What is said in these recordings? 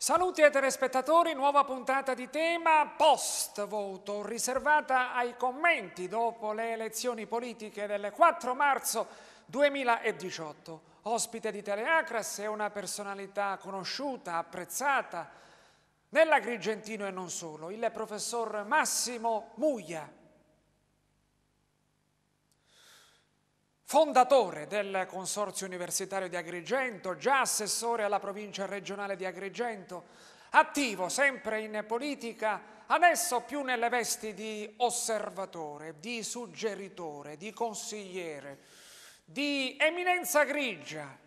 Saluti ai telespettatori, nuova puntata di Tema post voto, riservata ai commenti dopo le elezioni politiche del 4 marzo 2018. Ospite di Teleacras è una personalità conosciuta, apprezzata nell'Agrigentino e non solo, il professor Massimo Muglia, fondatore del Consorzio Universitario di Agrigento, già assessore alla provincia regionale di Agrigento, attivo sempre in politica, adesso più nelle vesti di osservatore, di suggeritore, di consigliere, di eminenza grigia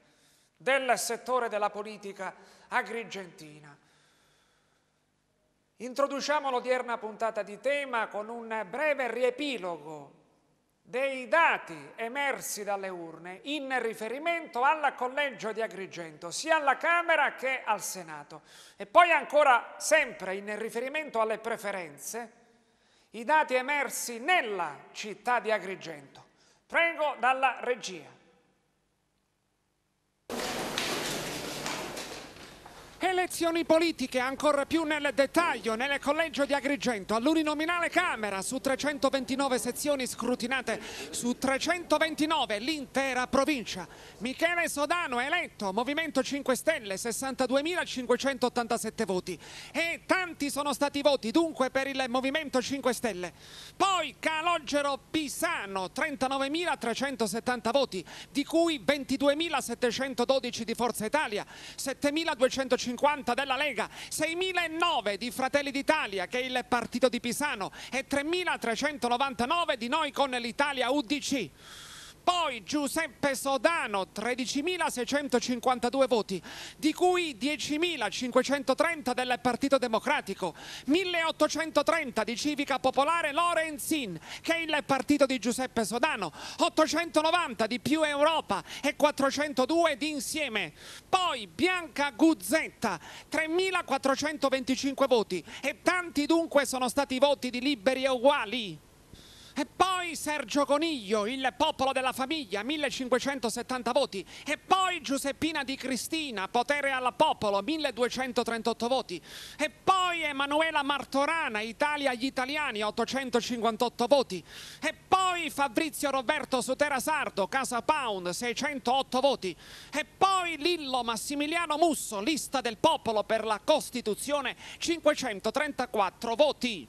del settore della politica agrigentina. Introduciamo l'odierna puntata di Tema con un breve riepilogo dei dati emersi dalle urne in riferimento al collegio di Agrigento, sia alla Camera che al Senato, e poi ancora sempre in riferimento alle preferenze, i dati emersi nella città di Agrigento. Prego dalla regia. Elezioni politiche ancora più nel dettaglio nel collegio di Agrigento. All'uninominale Camera, su 329 sezioni scrutinate, su 329 l'intera provincia. Michele Sodano eletto, Movimento 5 Stelle, 62.587 voti. E tanti sono stati i voti dunque per il Movimento 5 Stelle. Poi Calogero Pisano, 39.370 voti, di cui 22.712 di Forza Italia, 7.250 della Lega, 6.009 di Fratelli d'Italia, che è il partito di Pisano, e 3.399 di Noi con l'Italia UDC. Poi Giuseppe Sodano, 13.652 voti, di cui 10.530 del Partito Democratico, 1.830 di Civica Popolare Lorenzin, che è il partito di Giuseppe Sodano, 890 di Più Europa e 402 di Insieme. Poi Bianca Guzzetta, 3.425 voti, e tanti dunque sono stati i voti di Liberi e Uguali. E poi Sergio Coniglio, il Popolo della Famiglia, 1570 voti. E poi Giuseppina Di Cristina, Potere al Popolo, 1238 voti. E poi Emanuela Martorana, Italia agli Italiani, 858 voti. E poi Fabrizio Roberto Sutera Sardo, Casa Pound, 608 voti. E poi Lillo Massimiliano Musso, Lista del Popolo per la Costituzione, 534 voti.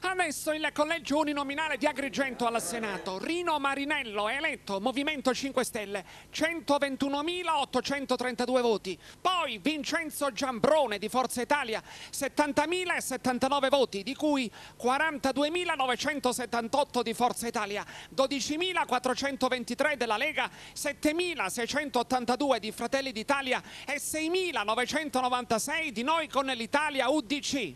Adesso il collegio uninominale di Agrigento al Senato. Rino Marinello eletto, Movimento 5 Stelle, 121.832 voti. Poi Vincenzo Giambrone di Forza Italia, 70.079 voti, di cui 42.978 di Forza Italia, 12.423 della Lega, 7.682 di Fratelli d'Italia e 6.996 di Noi con l'Italia UDC.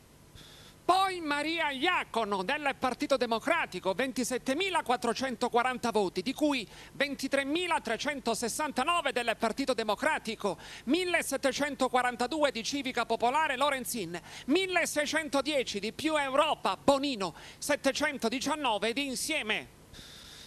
Poi Maria Iacono del Partito Democratico, 27.440 voti, di cui 23.369 del Partito Democratico, 1.742 di Civica Popolare Lorenzin, 1.610 di Più Europa Bonino, 719 di Insieme.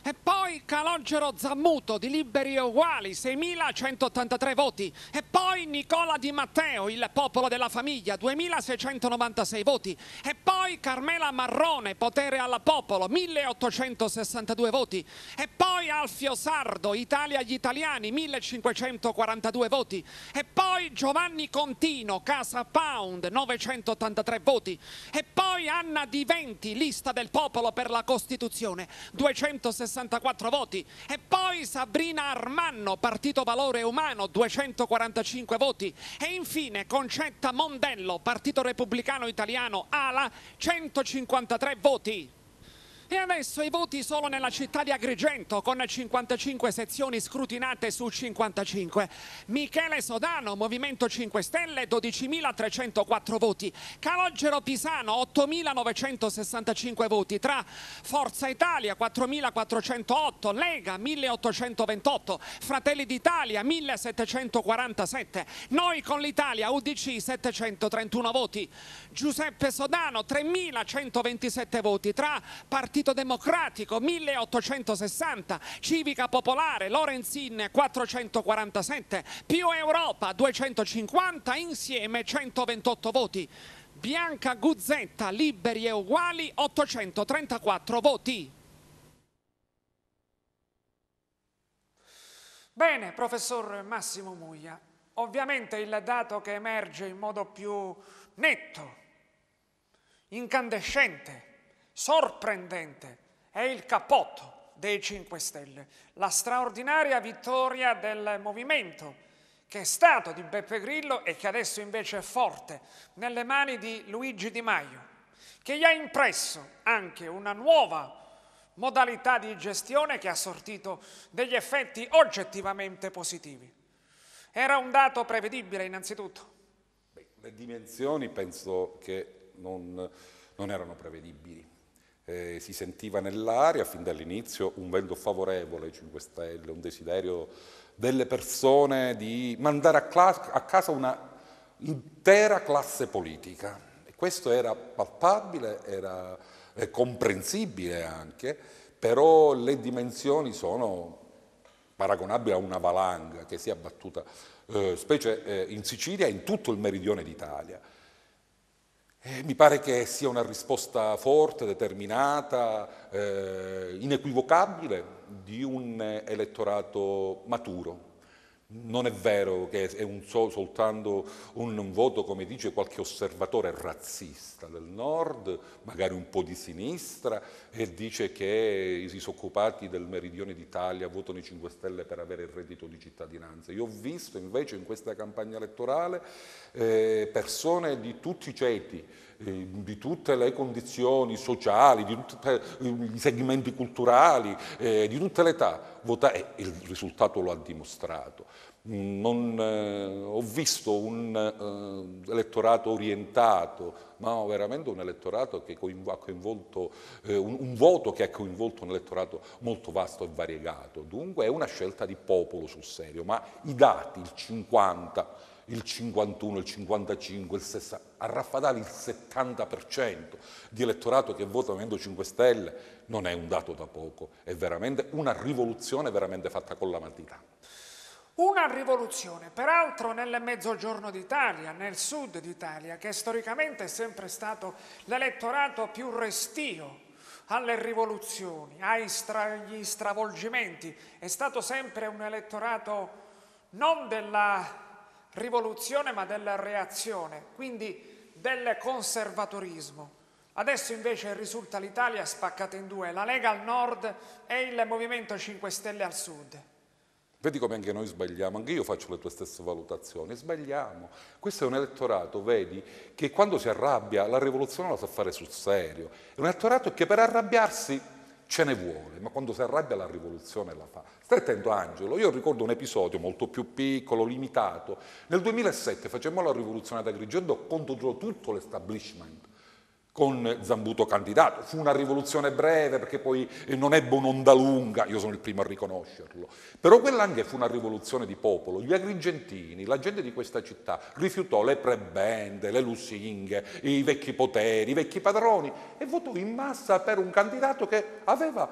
E poi Calogero Zammuto di Liberi e Uguali, 6.183 voti. E poi Nicola Di Matteo, il Popolo della Famiglia, 2.696 voti. E poi Carmela Marrone, Potere al Popolo, 1.862 voti. E poi Alfio Sardo, Italia agli Italiani, 1.542 voti. E poi Giovanni Contino, Casa Pound, 983 voti. E poi Anna Di Venti, Lista del Popolo per la Costituzione, 264 voti. E poi Sabrina Armanno, Partito Valore Umano, 245 voti. E infine Concetta Mondello, Partito Repubblicano Italiano ALA, 153 voti. E adesso i voti solo nella città di Agrigento, con 55 sezioni scrutinate su 55. Michele Sodano, Movimento 5 Stelle, 12.304 voti. Calogero Pisano, 8.965 voti, tra Forza Italia, 4.408, Lega, 1.828, Fratelli d'Italia, 1.747, Noi con l'Italia, UDC, 731 voti. Giuseppe Sodano, 3.127 voti, tra Partito Partito Democratico 1860, Civica Popolare, Lorenzin 447, Più Europa 250, insieme 128 voti. Bianca Guzzetta, Liberi e Uguali 834 voti. Bene, professor Massimo Muglia, ovviamente il dato che emerge in modo più netto, incandescente, sorprendente è il cappotto dei 5 Stelle, la straordinaria vittoria del movimento che è stato di Beppe Grillo e che adesso invece è forte nelle mani di Luigi Di Maio, che gli ha impresso anche una nuova modalità di gestione che ha sortito degli effetti oggettivamente positivi. Era un dato prevedibile innanzitutto? Beh, le dimensioni penso che non erano prevedibili. Si sentiva nell'aria fin dall'inizio un vento favorevole ai 5 Stelle, un desiderio delle persone di mandare a casa una intera classe politica. E questo era palpabile, era comprensibile anche, però le dimensioni sono paragonabili a una valanga che si è abbattuta, specie in Sicilia e in tutto il meridione d'Italia. Mi pare che sia una risposta forte, determinata, inequivocabile di un elettorato maturo. Non è vero che è soltanto un voto, come dice qualche osservatore razzista del nord, magari un po' di sinistra, e dice che i disoccupati del meridione d'Italia votano i 5 Stelle per avere il reddito di cittadinanza. Io ho visto invece in questa campagna elettorale persone di tutti i ceti, di tutte le condizioni sociali, di tutti i segmenti culturali, di tutte le età, votare, e il risultato lo ha dimostrato. Ho visto un elettorato orientato, ma veramente un elettorato che ha coinvolto, un voto che ha coinvolto un elettorato molto vasto e variegato. Dunque è una scelta di popolo sul serio, ma i dati, il 50, il 51, il 55, il 60, a raffadare il 70% di elettorato che vota Movimento 5 Stelle non è un dato da poco, è veramente una rivoluzione veramente fatta con la matita. Una rivoluzione, peraltro nel mezzogiorno d'Italia, nel sud d'Italia, che storicamente è sempre stato l'elettorato più restio alle rivoluzioni, agli stravolgimenti, è stato sempre un elettorato non della rivoluzione ma della reazione, quindi del conservatorismo. Adesso invece risulta l'Italia spaccata in due, la Lega al nord e il Movimento 5 Stelle al sud. Vedi come anche noi sbagliamo, anche io faccio le tue stesse valutazioni, sbagliamo. Questo è un elettorato, vedi, che quando si arrabbia la rivoluzione la sa fare sul serio. È un elettorato che per arrabbiarsi ce ne vuole, ma quando si arrabbia la rivoluzione la fa. Stai attento Angelo, io ricordo un episodio molto più piccolo, limitato. Nel 2007 facemmo la rivoluzione ad Agrigento contro tutto l'establishment, con Zambuto candidato. Fu una rivoluzione breve perché poi non ebbe un'onda lunga, io sono il primo a riconoscerlo, però quella anche fu una rivoluzione di popolo. Gli agrigentini, la gente di questa città rifiutò le prebende, le lusinghe, i vecchi poteri, i vecchi padroni e votò in massa per un candidato che aveva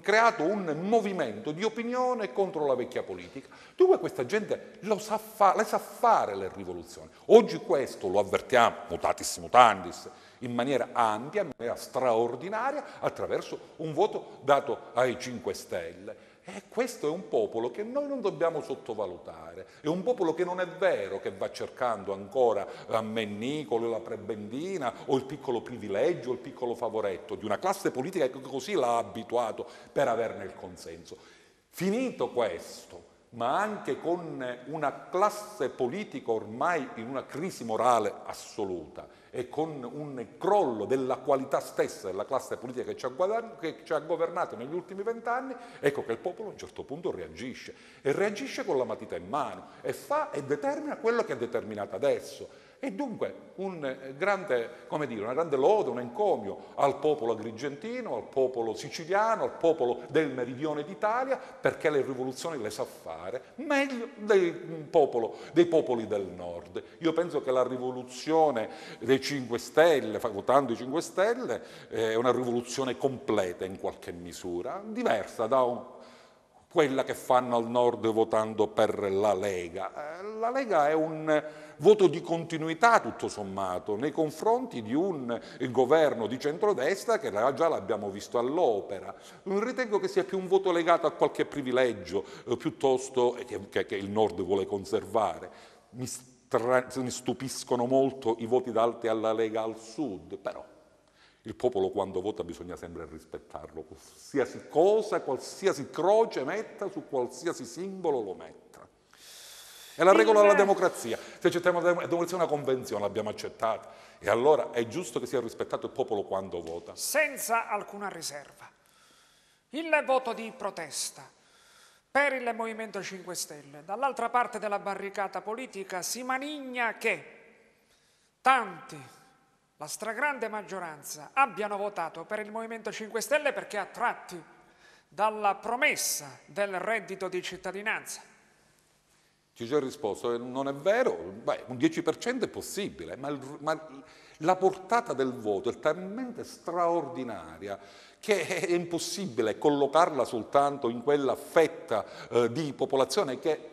creato un movimento di opinione contro la vecchia politica. Dunque questa gente le sa fare le rivoluzioni. Oggi questo lo avvertiamo, mutatis mutandis, in maniera ampia, in maniera straordinaria, attraverso un voto dato ai 5 Stelle. E questo è un popolo che noi non dobbiamo sottovalutare, è un popolo che non è vero che va cercando ancora Ammennicolo, la prebendina o il piccolo privilegio, il piccolo favoretto di una classe politica che così l'ha abituato per averne il consenso. Finito questo, ma anche con una classe politica ormai in una crisi morale assoluta e con un crollo della qualità stessa della classe politica che ci ha governato negli ultimi 20 anni, ecco che il popolo a un certo punto reagisce, e reagisce con la matita in mano, e fa e determina quello che ha determinato adesso. E dunque come dire, una grande lode, un encomio al popolo agrigentino, al popolo siciliano, al popolo del meridione d'Italia, perché le rivoluzioni le sa fare meglio dei popoli del nord. Io penso che la rivoluzione dei 5 Stelle, votando i 5 Stelle, è una rivoluzione completa in qualche misura, diversa da quella che fanno al nord votando per la Lega. La Lega è un voto di continuità, tutto sommato, nei confronti di un governo di centrodestra che già l'abbiamo visto all'opera. Ritengo che sia più un voto legato a qualche privilegio, piuttosto che il nord vuole conservare. Mi stupiscono molto i voti dati alla Lega al sud, però il popolo quando vota bisogna sempre rispettarlo, qualsiasi cosa, qualsiasi croce metta, su qualsiasi simbolo lo metta. È la regola della democrazia. Se accettiamo la democrazia è una convenzione, l'abbiamo accettata. E allora è giusto che sia rispettato il popolo quando vota. Senza alcuna riserva. Il voto di protesta per il Movimento 5 Stelle. Dall'altra parte della barricata politica si maligna che tanti, la stragrande maggioranza, abbiano votato per il Movimento 5 Stelle perché attratti dalla promessa del reddito di cittadinanza. Ci c'è risposto, non è vero, beh, un 10% è possibile, ma la portata del voto è talmente straordinaria che è impossibile collocarla soltanto in quella fetta di popolazione che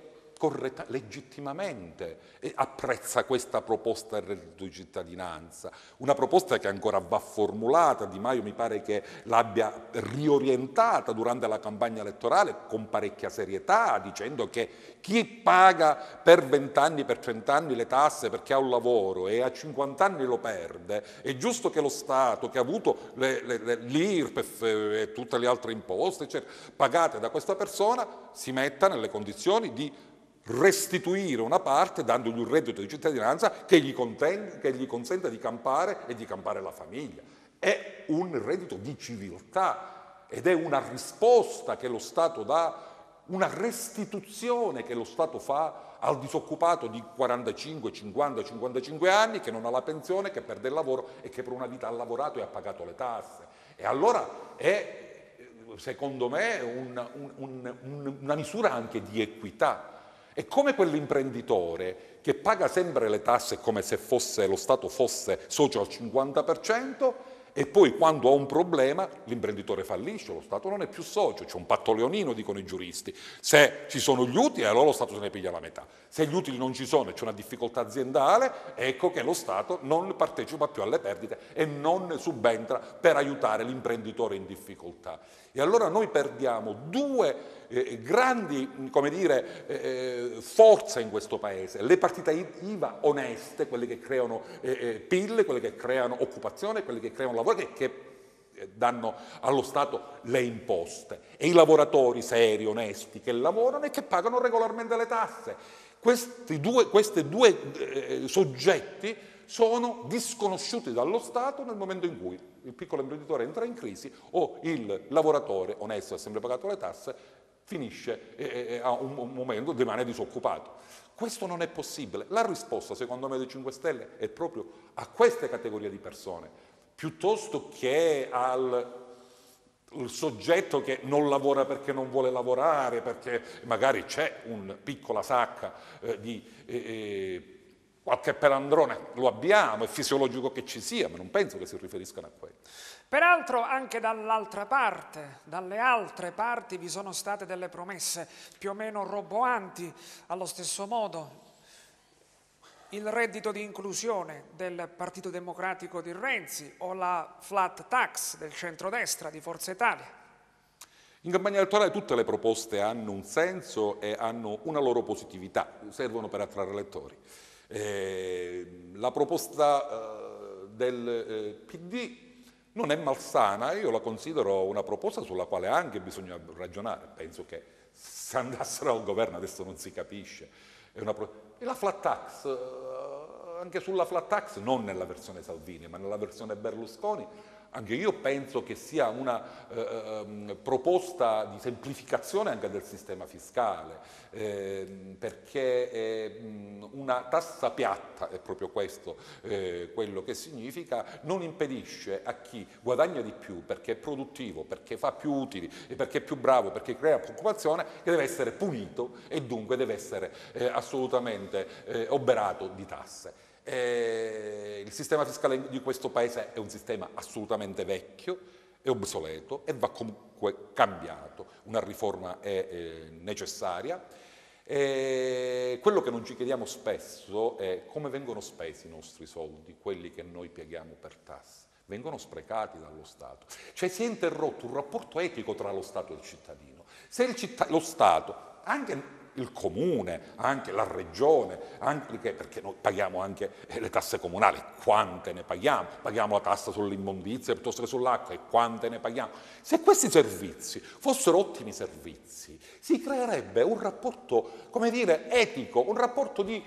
legittimamente apprezza questa proposta del reddito di cittadinanza, una proposta che ancora va formulata. Di Maio mi pare che l'abbia riorientata durante la campagna elettorale con parecchia serietà, dicendo che chi paga per 20 anni, per 30 anni le tasse perché ha un lavoro e a 50 anni lo perde, è giusto che lo Stato, che ha avuto l'IRPEF e tutte le altre imposte, eccetera, pagate da questa persona, si metta nelle condizioni di restituire una parte dandogli un reddito di cittadinanza che gli consenta di campare e di campare la famiglia. È un reddito di civiltà ed è una risposta che lo Stato dà, una restituzione che lo Stato fa al disoccupato di 45, 50, 55 anni che non ha la pensione, che perde il lavoro e che per una vita ha lavorato e ha pagato le tasse. E allora è, secondo me, una misura anche di equità. È come quell'imprenditore che paga sempre le tasse come se lo Stato fosse socio al 50% e poi quando ha un problema l'imprenditore fallisce, lo Stato non è più socio, c'è un patto leonino, dicono i giuristi. Se ci sono gli utili, allora lo Stato se ne piglia la metà. Se gli utili non ci sono e c'è una difficoltà aziendale, ecco che lo Stato non partecipa più alle perdite e non subentra per aiutare l'imprenditore in difficoltà. E allora noi perdiamo due grandi, come dire, forze in questo paese, le partite IVA oneste, quelle che creano PIL, quelle che creano occupazione, quelle che creano lavoro, che danno allo Stato le imposte, e i lavoratori seri, onesti, che lavorano e che pagano regolarmente le tasse. Questi due soggetti sono disconosciuti dallo Stato nel momento in cui il piccolo imprenditore entra in crisi o il lavoratore onesto ha sempre pagato le tasse finisce a un momento, rimane disoccupato. Questo non è possibile. La risposta, secondo me, dei 5 Stelle è proprio a queste categorie di persone, piuttosto che al soggetto che non lavora perché non vuole lavorare, perché magari c'è una piccola sacca di qualche pelandrone, lo abbiamo, è fisiologico che ci sia, ma non penso che si riferiscano a quello. Peraltro anche dall'altra parte, dalle altre parti, vi sono state delle promesse più o meno roboanti allo stesso modo. Il reddito di inclusione del Partito Democratico di Renzi o la flat tax del centrodestra di Forza Italia. In campagna elettorale tutte le proposte hanno un senso e hanno una loro positività, servono per attrarre elettori. La proposta del PD non è malsana, io la considero una proposta sulla quale anche bisogna ragionare. Penso che se andassero al governo adesso non si capisce. E la flat tax, anche sulla flat tax, non nella versione Salvini, ma nella versione Berlusconi, Anche io penso che sia una proposta di semplificazione anche del sistema fiscale, perché una tassa piatta, è proprio questo quello che significa, non impedisce a chi guadagna di più perché è produttivo, perché fa più utili, perché è più bravo, perché crea preoccupazione, che deve essere punito e dunque deve essere assolutamente oberato di tasse. Il sistema fiscale di questo paese è un sistema assolutamente vecchio, è obsoleto e va comunque cambiato. Una riforma è necessaria. Quello che non ci chiediamo spesso è come vengono spesi i nostri soldi, quelli che noi paghiamo per tasse. Vengono sprecati dallo Stato. Cioè si è interrotto un rapporto etico tra lo Stato e il cittadino. Se lo Stato, anche il comune, anche la regione, anche perché noi paghiamo anche le tasse comunali, quante ne paghiamo? Paghiamo la tassa sull'immondizia piuttosto che sull'acqua e quante ne paghiamo? Se questi servizi fossero ottimi servizi, si creerebbe un rapporto, come dire, etico, un rapporto di,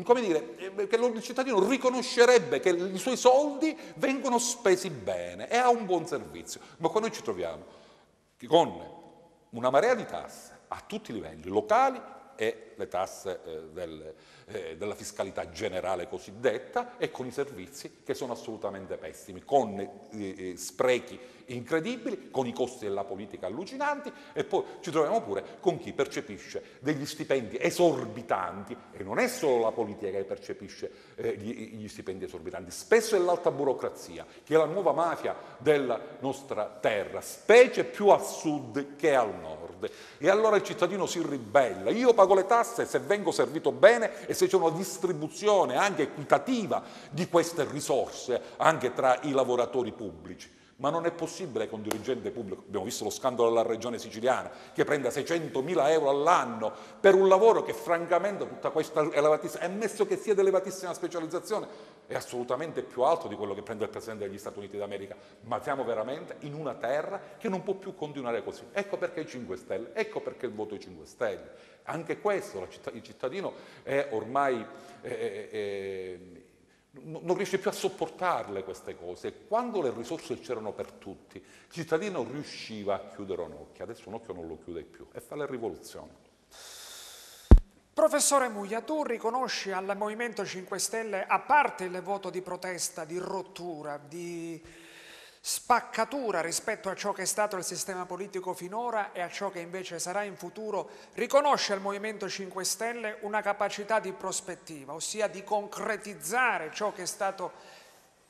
come dire, che il cittadino riconoscerebbe che i suoi soldi vengono spesi bene e ha un buon servizio. Ma quando ci troviamo con una marea di tasse a tutti i livelli, locali e le tasse della fiscalità generale cosiddetta, e con i servizi che sono assolutamente pessimi, con sprechi incredibili, con i costi della politica allucinanti, e poi ci troviamo pure con chi percepisce degli stipendi esorbitanti, e non è solo la politica che percepisce gli stipendi esorbitanti, spesso è l'alta burocrazia, che è la nuova mafia della nostra terra, specie più al sud che al nord. E allora il cittadino si ribella: io pago le tasse se vengo servito bene e se c'è una distribuzione anche equitativa di queste risorse anche tra i lavoratori pubblici. Ma non è possibile che un dirigente pubblico, abbiamo visto lo scandalo della regione siciliana, che prenda 600.000 euro all'anno per un lavoro che francamente tutta questa elevatissima, ammesso che sia di elevatissima specializzazione, è assolutamente più alto di quello che prende il Presidente degli Stati Uniti d'America. Ma siamo veramente in una terra che non può più continuare così. Ecco perché i 5 Stelle, ecco perché il voto ai 5 Stelle. Anche questo, il cittadino è ormai non riesce più a sopportarle queste cose. Quando le risorse c'erano per tutti, il cittadino riusciva a chiudere un occhio, adesso un occhio non lo chiude più e fa le rivoluzioni. Professore Muglia, tu riconosci al Movimento 5 Stelle, a parte il voto di protesta, di rottura, di spaccatura rispetto a ciò che è stato il sistema politico finora e a ciò che invece sarà in futuro, riconosce al Movimento 5 Stelle una capacità di prospettiva, ossia di concretizzare ciò che è stato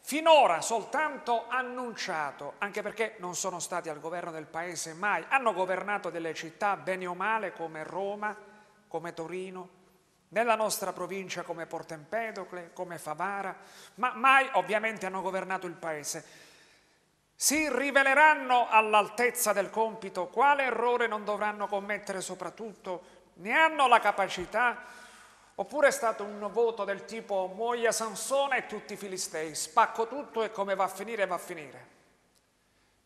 finora soltanto annunciato, anche perché non sono stati al governo del paese mai, hanno governato delle città bene o male come Roma, come Torino, nella nostra provincia come Porto Empedocle, come Favara, ma mai ovviamente hanno governato il paese. Si riveleranno all'altezza del compito? Quale errore non dovranno commettere soprattutto? Ne hanno la capacità? Oppure è stato un voto del tipo muoia Sansone e tutti i filistei, spacco tutto e come va a finire va a finire?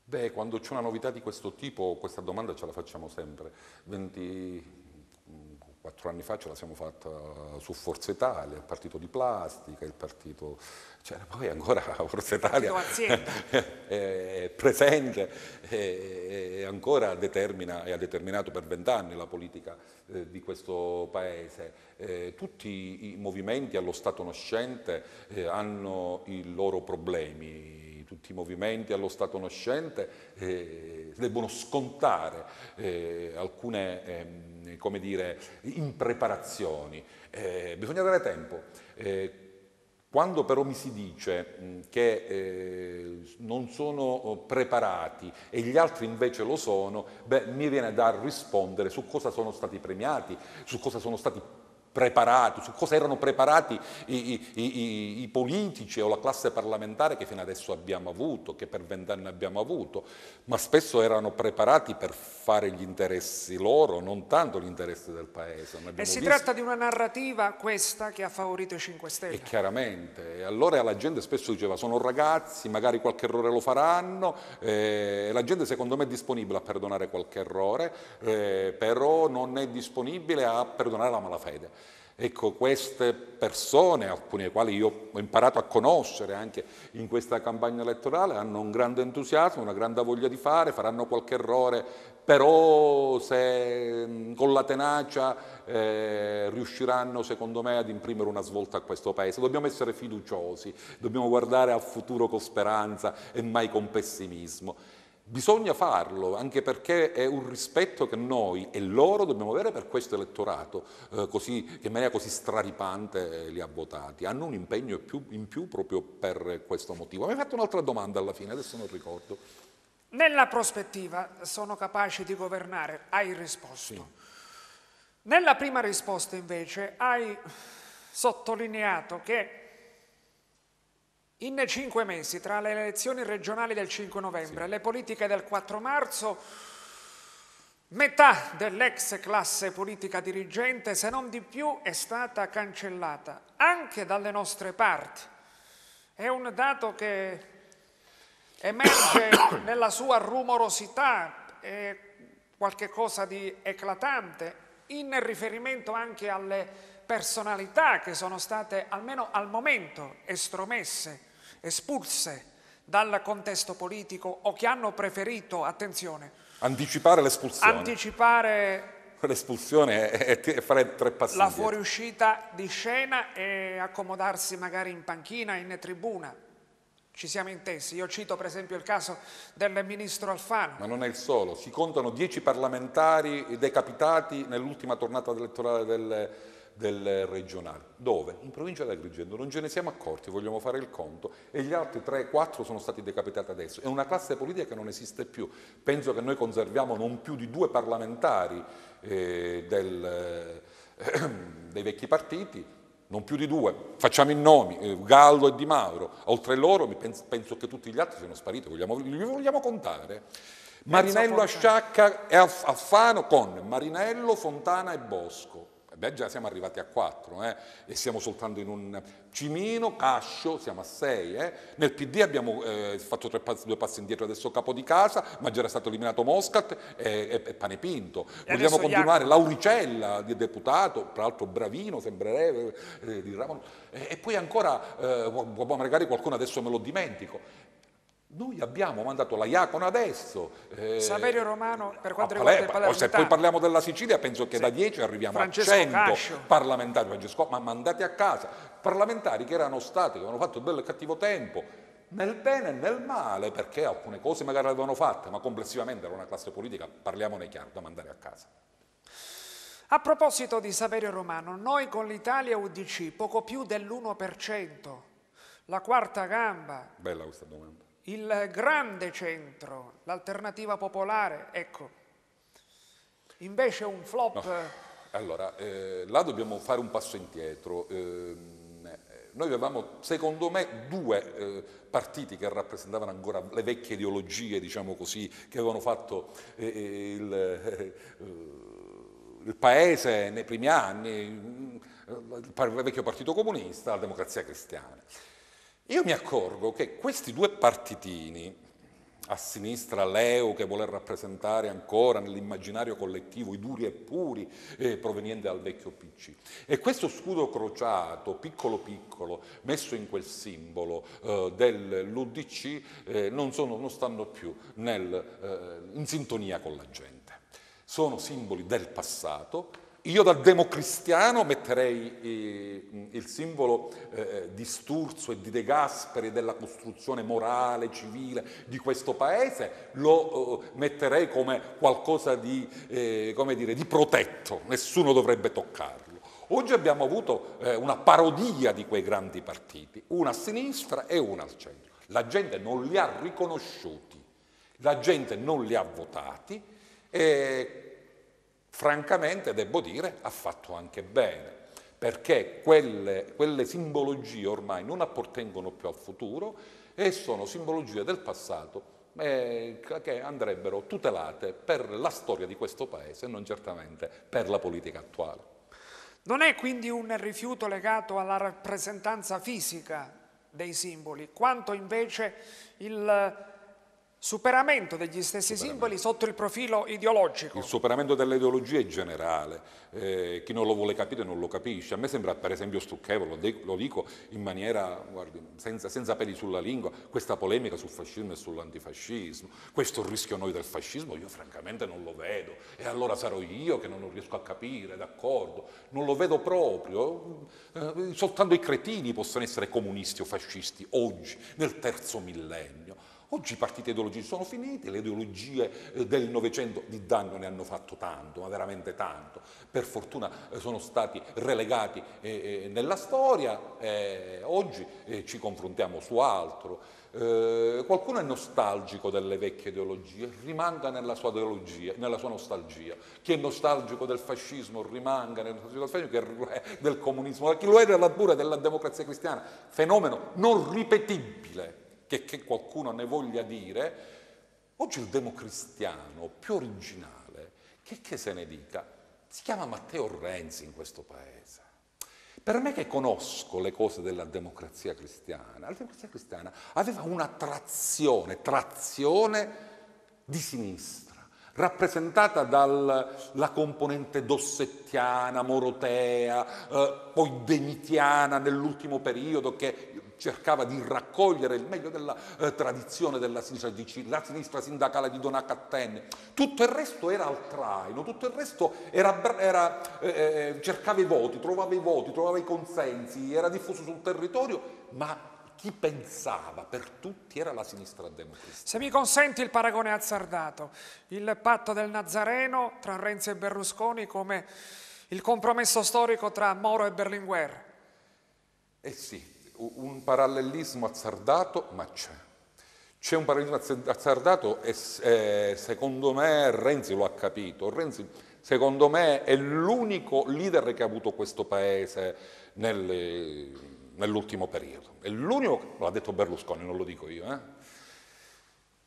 Beh, quando c'è una novità di questo tipo, questa domanda ce la facciamo sempre. 24 anni fa ce la siamo fatta su Forza Italia, il partito di plastica, il partito... Cioè, poi ancora Forza Italia è presente e ancora determina e ha determinato per 20 anni la politica di questo Paese. Tutti i movimenti allo stato nascente hanno i loro problemi. Tutti i movimenti allo stato nascente debbono scontare alcune come dire, impreparazioni. Bisogna dare tempo. Quando però mi si dice che non sono preparati e gli altri invece lo sono, beh, mi viene da rispondere su cosa sono stati premiati, su cosa sono stati preparati, su cosa erano preparati i politici o la classe parlamentare che fino adesso abbiamo avuto, che per 20 anni abbiamo avuto, ma spesso erano preparati per fare gli interessi loro, non tanto gli interessi del Paese. E si tratta di una narrativa questa che ha favorito i 5 Stelle. E chiaramente, allora la gente spesso diceva sono ragazzi, magari qualche errore lo faranno, la gente secondo me è disponibile a perdonare qualche errore, però non è disponibile a perdonare la malafede. Ecco, queste persone, alcune delle quali io ho imparato a conoscere anche in questa campagna elettorale, hanno un grande entusiasmo, una grande voglia di fare, faranno qualche errore, però se con la tenacia riusciranno, secondo me, ad imprimere una svolta a questo Paese. Dobbiamo essere fiduciosi, dobbiamo guardare al futuro con speranza e mai con pessimismo. Bisogna farlo, anche perché è un rispetto che noi e loro dobbiamo avere per questo elettorato, che in maniera così straripante li ha votati. Hanno un impegno in più proprio per questo motivo. Mi hai fatto un'altra domanda alla fine, adesso non ricordo. Nella prospettiva sono capaci di governare, hai risposto. Sì. Nella prima risposta invece hai sottolineato che in 5 mesi, tra le elezioni regionali del 5 novembre e le politiche del 4 marzo, metà dell'ex classe politica dirigente, se non di più, è stata cancellata, anche dalle nostre parti. È un dato che emerge nella sua rumorosità, è qualche cosa di eclatante, in riferimento anche alle personalità che sono state, almeno al momento, estromesse, espulse dal contesto politico o che hanno preferito, attenzione, Anticipare l'espulsione. anticipare L'espulsione è fare 3 passi la indietro. fuoriuscita di scena e accomodarsi magari in panchina, in tribuna. Ci siamo intesi. Io cito per esempio il caso del ministro Alfano. Ma non è il solo, si contano 10 parlamentari decapitati nell'ultima tornata elettorale del regionale. Dove? In provincia di Agrigento. Non ce ne siamo accorti, vogliamo fare il conto, e gli altri 3-4 sono stati decapitati adesso. È una classe politica che non esiste più. Penso che noi conserviamo non più di 2 parlamentari dei vecchi partiti, non più di 2, facciamo i nomi, Gallo e Di Mauro, oltre loro penso che tutti gli altri siano spariti, li vogliamo contare? Marinello, Asciacca e Alfano con Marinello, Fontana e Bosco. Beh, già siamo arrivati a 4 e siamo soltanto in un Cimino, Cascio, siamo a 6. Nel PD abbiamo fatto 2 passi indietro adesso capo di casa, ma già era stato eliminato Moscat e Panepinto. Vogliamo continuare, Lauricella di deputato, tra l'altro bravino, sembrerebbe, di Ramon. E poi ancora, magari qualcuno adesso me lo dimentico. Noi abbiamo mandato la Iacona adesso. Saverio Romano, per quanto riguarda il parlamentare. Se poi parliamo della Sicilia, penso che da 10 arriviamo Francesco a 100 Cascio. parlamentari, ma mandati a casa. Parlamentari che erano stati, che avevano fatto bello e cattivo tempo, nel bene e nel male, perché alcune cose magari le avevano fatte, ma complessivamente era una classe politica, parliamone chiaro, da mandare a casa. A proposito di Saverio Romano, noi con l'Italia UDC poco più dell'1%, la quarta gamba. Bella questa domanda. Il grande centro, l'alternativa popolare, ecco, invece un flop. No. Allora, là dobbiamo fare un passo indietro. Noi avevamo, secondo me, 2 partiti che rappresentavano ancora le vecchie ideologie, diciamo così, che avevano fatto il paese nei primi anni, il vecchio Partito Comunista, la Democrazia Cristiana. Io mi accorgo che questi 2 partitini, a sinistra Leo che vuole rappresentare ancora nell'immaginario collettivo i duri e puri provenienti dal vecchio PC, e questo scudo crociato piccolo piccolo messo in quel simbolo dell'UDC non stanno più in sintonia con la gente. Sono simboli del passato. Io da democristiano metterei il simbolo di Sturzo e di De Gasperi della costruzione morale, civile di questo paese, lo metterei come qualcosa di, di protetto, nessuno dovrebbe toccarlo. Oggi abbiamo avuto una parodia di quei grandi partiti, una a sinistra e una al centro. La gente non li ha riconosciuti, la gente non li ha votati e francamente, devo dire, ha fatto anche bene, perché quelle simbologie ormai non appartengono più al futuro e sono simbologie del passato che andrebbero tutelate per la storia di questo Paese e non certamente per la politica attuale. Non è quindi un rifiuto legato alla rappresentanza fisica dei simboli, quanto invece Superamento degli stessi simboli sotto il profilo ideologico. Il superamento delle ideologie è generale, chi non lo vuole capire non lo capisce. A me sembra per esempio stucchevole, lo dico in maniera, guardi, senza peli sulla lingua, questa polemica sul fascismo e sull'antifascismo, questo rischio noi del fascismo io francamente non lo vedo, e allora sarò io che non riesco a capire, d'accordo, non lo vedo proprio, soltanto i cretini possono essere comunisti o fascisti oggi, nel terzo millennio. Oggi i partiti ideologici sono finiti, le ideologie del Novecento di danno ne hanno fatto tanto, ma veramente tanto. Per fortuna sono stati relegati nella storia, oggi ci confrontiamo su altro. Qualcuno è nostalgico delle vecchie ideologie, rimanga nella sua ideologia, nella sua nostalgia. Chi è nostalgico del fascismo rimanga nella sua nostalgia, che è del comunismo, chi lo è pure della democrazia cristiana, fenomeno non ripetibile. Che qualcuno ne voglia dire, oggi il democristiano più originale, che se ne dica, si chiama Matteo Renzi in questo paese. Per me che conosco le cose della democrazia cristiana, la democrazia cristiana aveva una trazione di sinistra, rappresentata dalla componente dossettiana, morotea, poi demitiana nell'ultimo periodo, che cercava di raccogliere il meglio della tradizione della sinistra, la sinistra sindacale di Donà Cattenne. Tutto il resto era al traino, tutto il resto cercava i voti, trovava i consensi, era diffuso sul territorio, ma chi pensava per tutti era la sinistra democristiana. Se mi consenti il paragone azzardato, il patto del Nazareno tra Renzi e Berlusconi come il compromesso storico tra Moro e Berlinguer. Eh sì, un parallelismo azzardato, ma c'è. C'è un parallelismo azzardato e secondo me Renzi lo ha capito. Renzi, secondo me, è l'unico leader che ha avuto questo paese nell'ultimo periodo. È l'unico, l'ha detto Berlusconi, non lo dico io.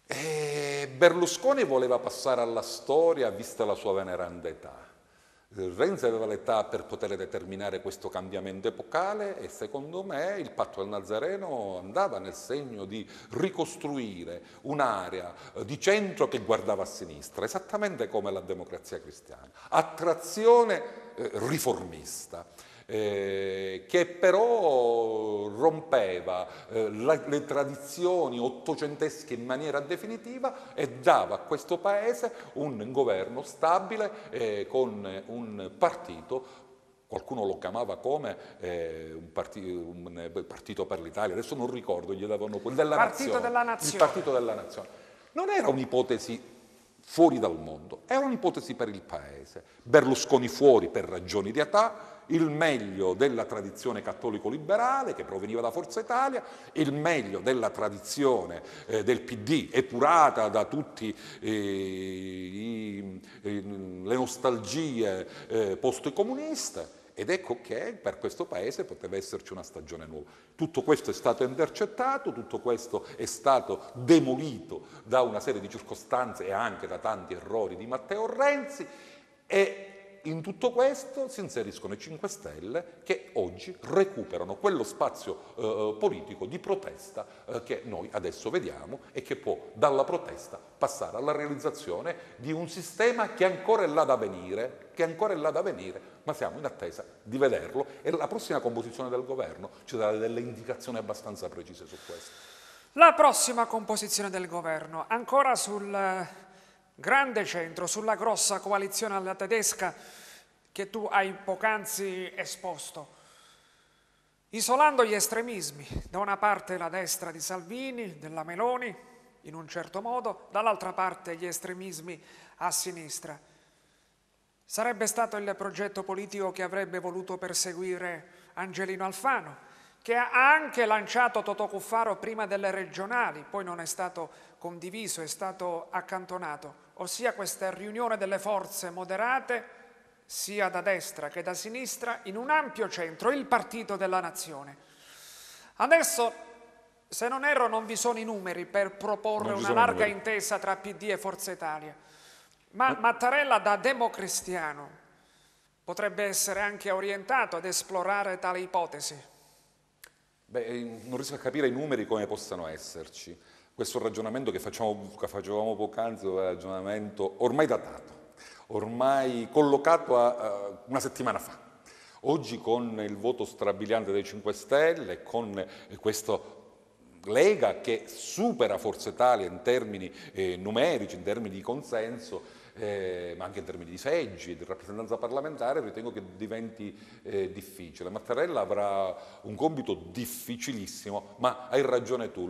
E Berlusconi voleva passare alla storia vista la sua veneranda età. Renzi aveva l'età per poter determinare questo cambiamento epocale e secondo me il patto del Nazareno andava nel segno di ricostruire un'area di centro che guardava a sinistra, esattamente come la democrazia cristiana, a trazione riformista. Che però rompeva le tradizioni ottocentesche in maniera definitiva e dava a questo paese un governo stabile con un partito, qualcuno lo chiamava come un partito per l'Italia, adesso non ricordo, gli davano della Partito nazione, della Nazione. il partito della nazione. Non era un'ipotesi fuori dal mondo, era un'ipotesi per il paese. Berlusconi fuori per ragioni di età, il meglio della tradizione cattolico-liberale che proveniva da Forza Italia, il meglio della tradizione del PD, epurata da tutte le nostalgie post-comuniste, ed ecco che per questo paese poteva esserci una stagione nuova. Tutto questo è stato intercettato, tutto questo è stato demolito da una serie di circostanze e anche da tanti errori di Matteo Renzi, e in tutto questo si inseriscono i 5 Stelle che oggi recuperano quello spazio politico di protesta che noi adesso vediamo e che può dalla protesta passare alla realizzazione di un sistema che ancora è là da venire, ma siamo in attesa di vederlo e la prossima composizione del governo ci darà delle indicazioni abbastanza precise su questo. La prossima composizione del governo, ancora sul grande centro, sulla grossa coalizione alla tedesca che tu hai poc'anzi esposto, isolando gli estremismi, da una parte la destra di Salvini, della Meloni, in un certo modo, dall'altra parte gli estremismi a sinistra. Sarebbe stato il progetto politico che avrebbe voluto perseguire Angelino Alfano, che ha anche lanciato Totò Cuffaro prima delle regionali, poi non è stato condiviso, è stato accantonato, ossia questa riunione delle forze moderate sia da destra che da sinistra in un ampio centro, il Partito della Nazione. Adesso, se non erro, non vi sono i numeri per proporre una larga intesa tra PD e Forza Italia, ma Mattarella da democristiano potrebbe essere anche orientato ad esplorare tale ipotesi. Beh, non riesco a capire i numeri come possano esserci. Questo ragionamento che facevamo poc'anzi è un ragionamento ormai datato, ormai collocato a una settimana fa. Oggi con il voto strabiliante dei 5 Stelle, con questo Lega che supera Forza Italia in termini numerici, in termini di consenso, ma anche in termini di seggi, di rappresentanza parlamentare, ritengo che diventi difficile. Mattarella avrà un compito difficilissimo, ma hai ragione tu,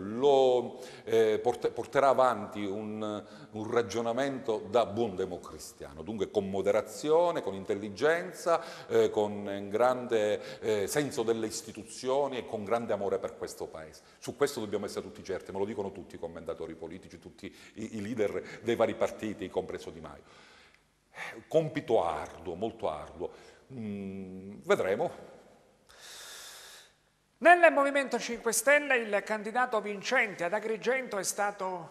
porterà avanti un ragionamento da buon democristiano, dunque con moderazione, con intelligenza, con grande senso delle istituzioni e con grande amore per questo Paese. Su questo dobbiamo essere tutti certi, me lo dicono tutti i commentatori politici, tutti i leader dei vari partiti, compreso Di Maio. Compito arduo, molto arduo. Vedremo. Nel Movimento 5 Stelle il candidato vincente ad Agrigento è stato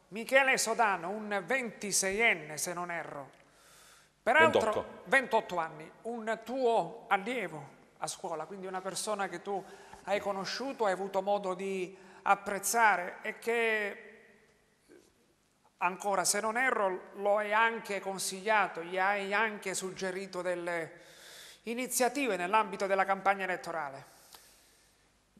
Michele Sodano, un 26enne se non erro. Peraltro 28 anni, un tuo allievo a scuola, quindi una persona che tu hai conosciuto, hai avuto modo di apprezzare e che ancora, se non erro, lo hai anche consigliato, gli hai anche suggerito delle iniziative nell'ambito della campagna elettorale.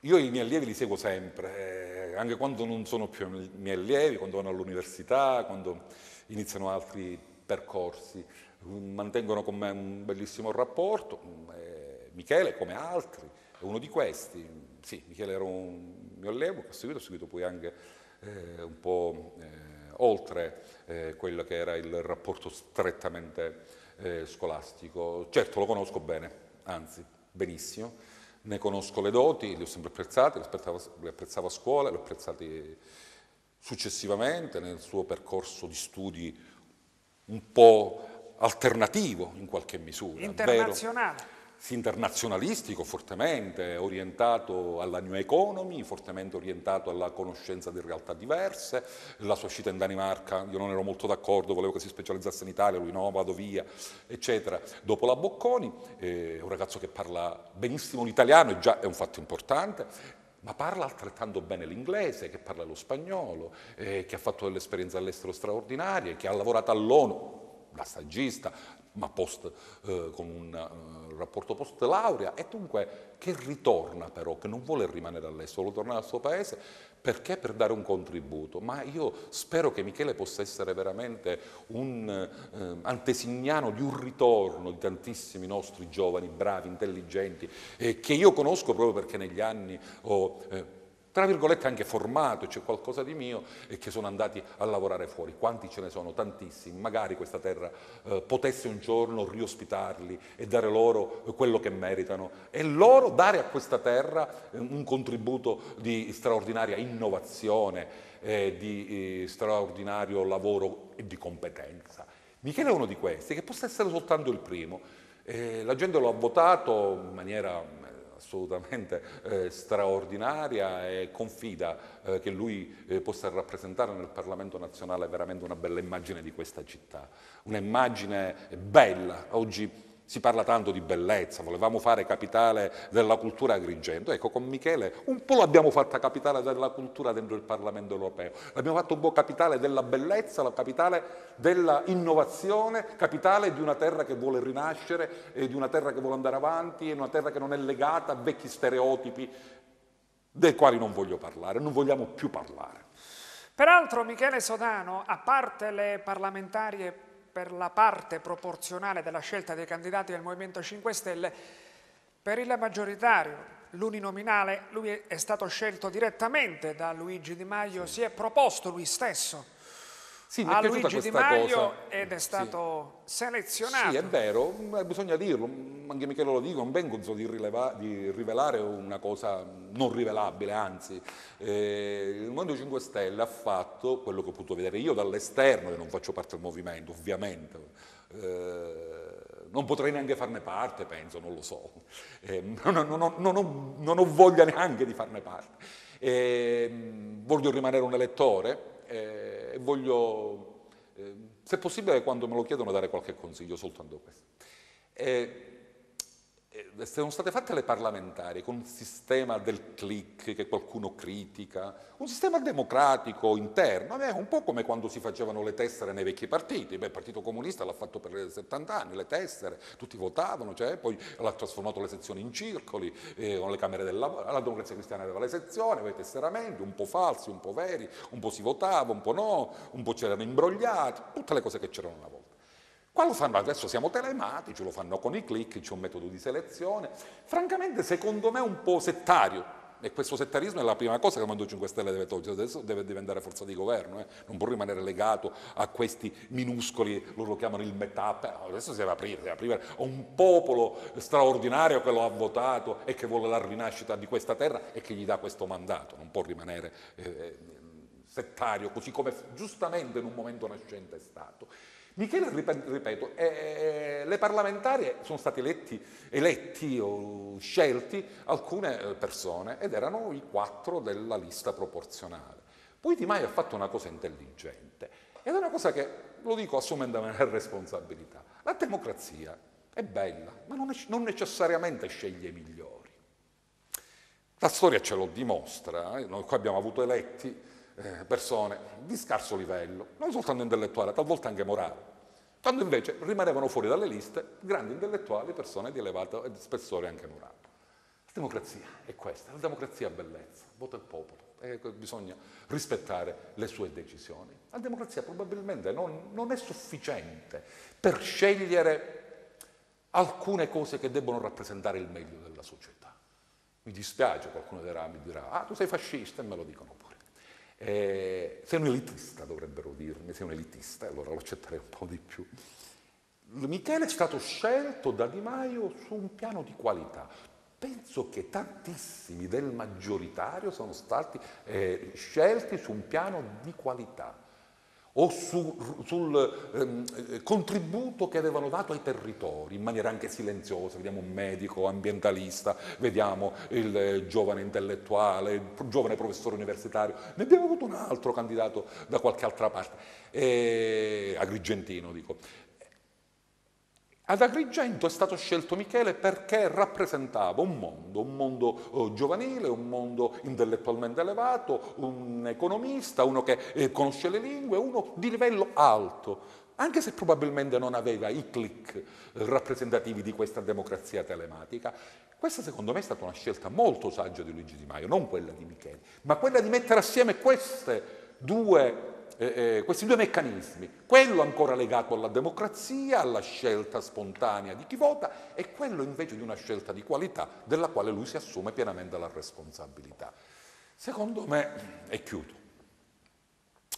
Io i miei allievi li seguo sempre, anche quando non sono più miei allievi, quando vanno all'università, quando iniziano altri percorsi. Mantengono con me un bellissimo rapporto. Michele, come altri, è uno di questi. Sì, Michele era un mio allievo che ho seguito poi anche un po' oltre quello che era il rapporto strettamente scolastico. Certo, lo conosco bene, anzi, benissimo. Ne conosco le doti, li ho sempre apprezzati, li apprezzavo a scuola, li ho apprezzati successivamente nel suo percorso di studi un po' alternativo in qualche misura. Internazionale. Sì, internazionalistico, fortemente orientato alla new economy, fortemente orientato alla conoscenza di realtà diverse. La sua uscita in Danimarca, io non ero molto d'accordo, volevo che si specializzasse in Italia, lui no, vado via, eccetera. Dopo la Bocconi, è un ragazzo che parla benissimo l'italiano, e già è un fatto importante, ma parla altrettanto bene l'inglese, che parla lo spagnolo, che ha fatto delle esperienze all'estero straordinarie, che ha lavorato all'ONU da stagista, ma con un rapporto post laurea, e dunque che ritorna però, che non vuole rimanere all'estero, vuole tornare al suo paese, perché? Per dare un contributo. Ma io spero che Michele possa essere veramente un antesignano di un ritorno di tantissimi nostri giovani, bravi, intelligenti, che io conosco proprio perché negli anni ho tra virgolette anche formato, c'è qualcosa di mio, e che sono andati a lavorare fuori. Quanti ce ne sono? Tantissimi. Magari questa terra potesse un giorno riospitarli e dare loro quello che meritano, e loro dare a questa terra un contributo di straordinaria innovazione, di straordinario lavoro e di competenza. Michele è uno di questi, che possa essere soltanto il primo. La gente lo ha votato in maniera assolutamente straordinaria, e confida che lui possa rappresentare nel Parlamento nazionale veramente una bella immagine di questa città, un'immagine bella. Oggi si parla tanto di bellezza, volevamo fare capitale della cultura Agrigento. Ecco, con Michele un po' l'abbiamo fatta capitale della cultura dentro il Parlamento europeo, l'abbiamo fatto un po' capitale della bellezza, la capitale della innovazione, capitale di una terra che vuole rinascere, di una terra che vuole andare avanti, e una terra che non è legata a vecchi stereotipi dei quali non voglio parlare, non vogliamo più parlare. Peraltro Michele Sodano, a parte le parlamentarie per la parte proporzionale della scelta dei candidati del Movimento 5 Stelle, per il maggioritario, l'uninominale, lui è stato scelto direttamente da Luigi Di Maio, si è proposto lui stesso a Luigi Di Maio ed è stato selezionato. Sì, è vero, bisogna dirlo, anche Michele lo dico, non vengo di rivelare una cosa non rivelabile, anzi, il Movimento 5 Stelle ha fatto quello che ho potuto vedere io dall'esterno, e non faccio parte del movimento, ovviamente, non potrei neanche farne parte, penso, non lo so, non ho voglia neanche di farne parte. Voglio rimanere un elettore, e voglio, se possibile, quando me lo chiedono, dare qualche consiglio, soltanto questo. sono state fatte le parlamentari con un sistema del click che qualcuno critica, un sistema democratico interno, un po' come quando si facevano le tessere nei vecchi partiti. Beh, il Partito Comunista l'ha fatto per 70 anni, le tessere, tutti votavano, cioè, poi l'ha trasformato le sezioni in circoli, con le Camere del Lavoro. La Democrazia Cristiana aveva le sezioni, aveva i tesseramenti, un po' falsi, un po' veri, un po' si votava, un po' no, un po' c'erano imbrogliati, tutte le cose che c'erano una volta. Qua lo fanno, adesso siamo telematici, lo fanno con i click, c'è un metodo di selezione, francamente secondo me un po' settario, e questo settarismo è la prima cosa che il Movimento 5 Stelle deve togliere, adesso deve diventare forza di governo, non può rimanere legato a questi minuscoli, loro lo chiamano il metà, adesso si deve aprire a un popolo straordinario che lo ha votato e che vuole la rinascita di questa terra e che gli dà questo mandato, non può rimanere settario, così come giustamente in un momento nascente è stato. Michele, ripeto, le parlamentari sono stati eletti o scelti alcune persone ed erano i 4 della lista proporzionale. Poi Di Maio ha fatto una cosa intelligente ed è una cosa che, lo dico assumendone la responsabilità. La democrazia è bella, ma non necessariamente sceglie i migliori. La storia ce lo dimostra, noi qua abbiamo avuto eletti persone di scarso livello, non soltanto intellettuale, talvolta anche morale, quando invece rimanevano fuori dalle liste grandi intellettuali, persone di elevato spessore anche morale. La democrazia è questa, la democrazia ha bellezza, vota il popolo, e bisogna rispettare le sue decisioni. La democrazia probabilmente non è sufficiente per scegliere alcune cose che debbono rappresentare il meglio della società. Mi dispiace, qualcuno mi dirà, tu sei fascista, e me lo dicono pure. Sei un elitista, dovrebbero dirmi, sei un elitista, allora lo accetterei un po' di più. Michele è stato scelto da Di Maio su un piano di qualità. Penso che tantissimi del maggioritario sono stati scelti su un piano di qualità o sul contributo che avevano dato ai territori in maniera anche silenziosa. Vediamo un medico ambientalista, vediamo il giovane intellettuale, il giovane professore universitario, ne abbiamo avuto un altro candidato da qualche altra parte, Agrigentino dico. Ad Agrigento è stato scelto Michele perché rappresentava un mondo giovanile, un mondo intellettualmente elevato, un economista, uno che conosce le lingue, uno di livello alto, anche se probabilmente non aveva i click rappresentativi di questa democrazia telematica. Questa secondo me è stata una scelta molto saggia di Luigi Di Maio, non quella di Michele, ma quella di mettere assieme questi due meccanismi, quello ancora legato alla democrazia, alla scelta spontanea di chi vota e quello invece di una scelta di qualità della quale lui si assume pienamente la responsabilità. Secondo me, e chiudo,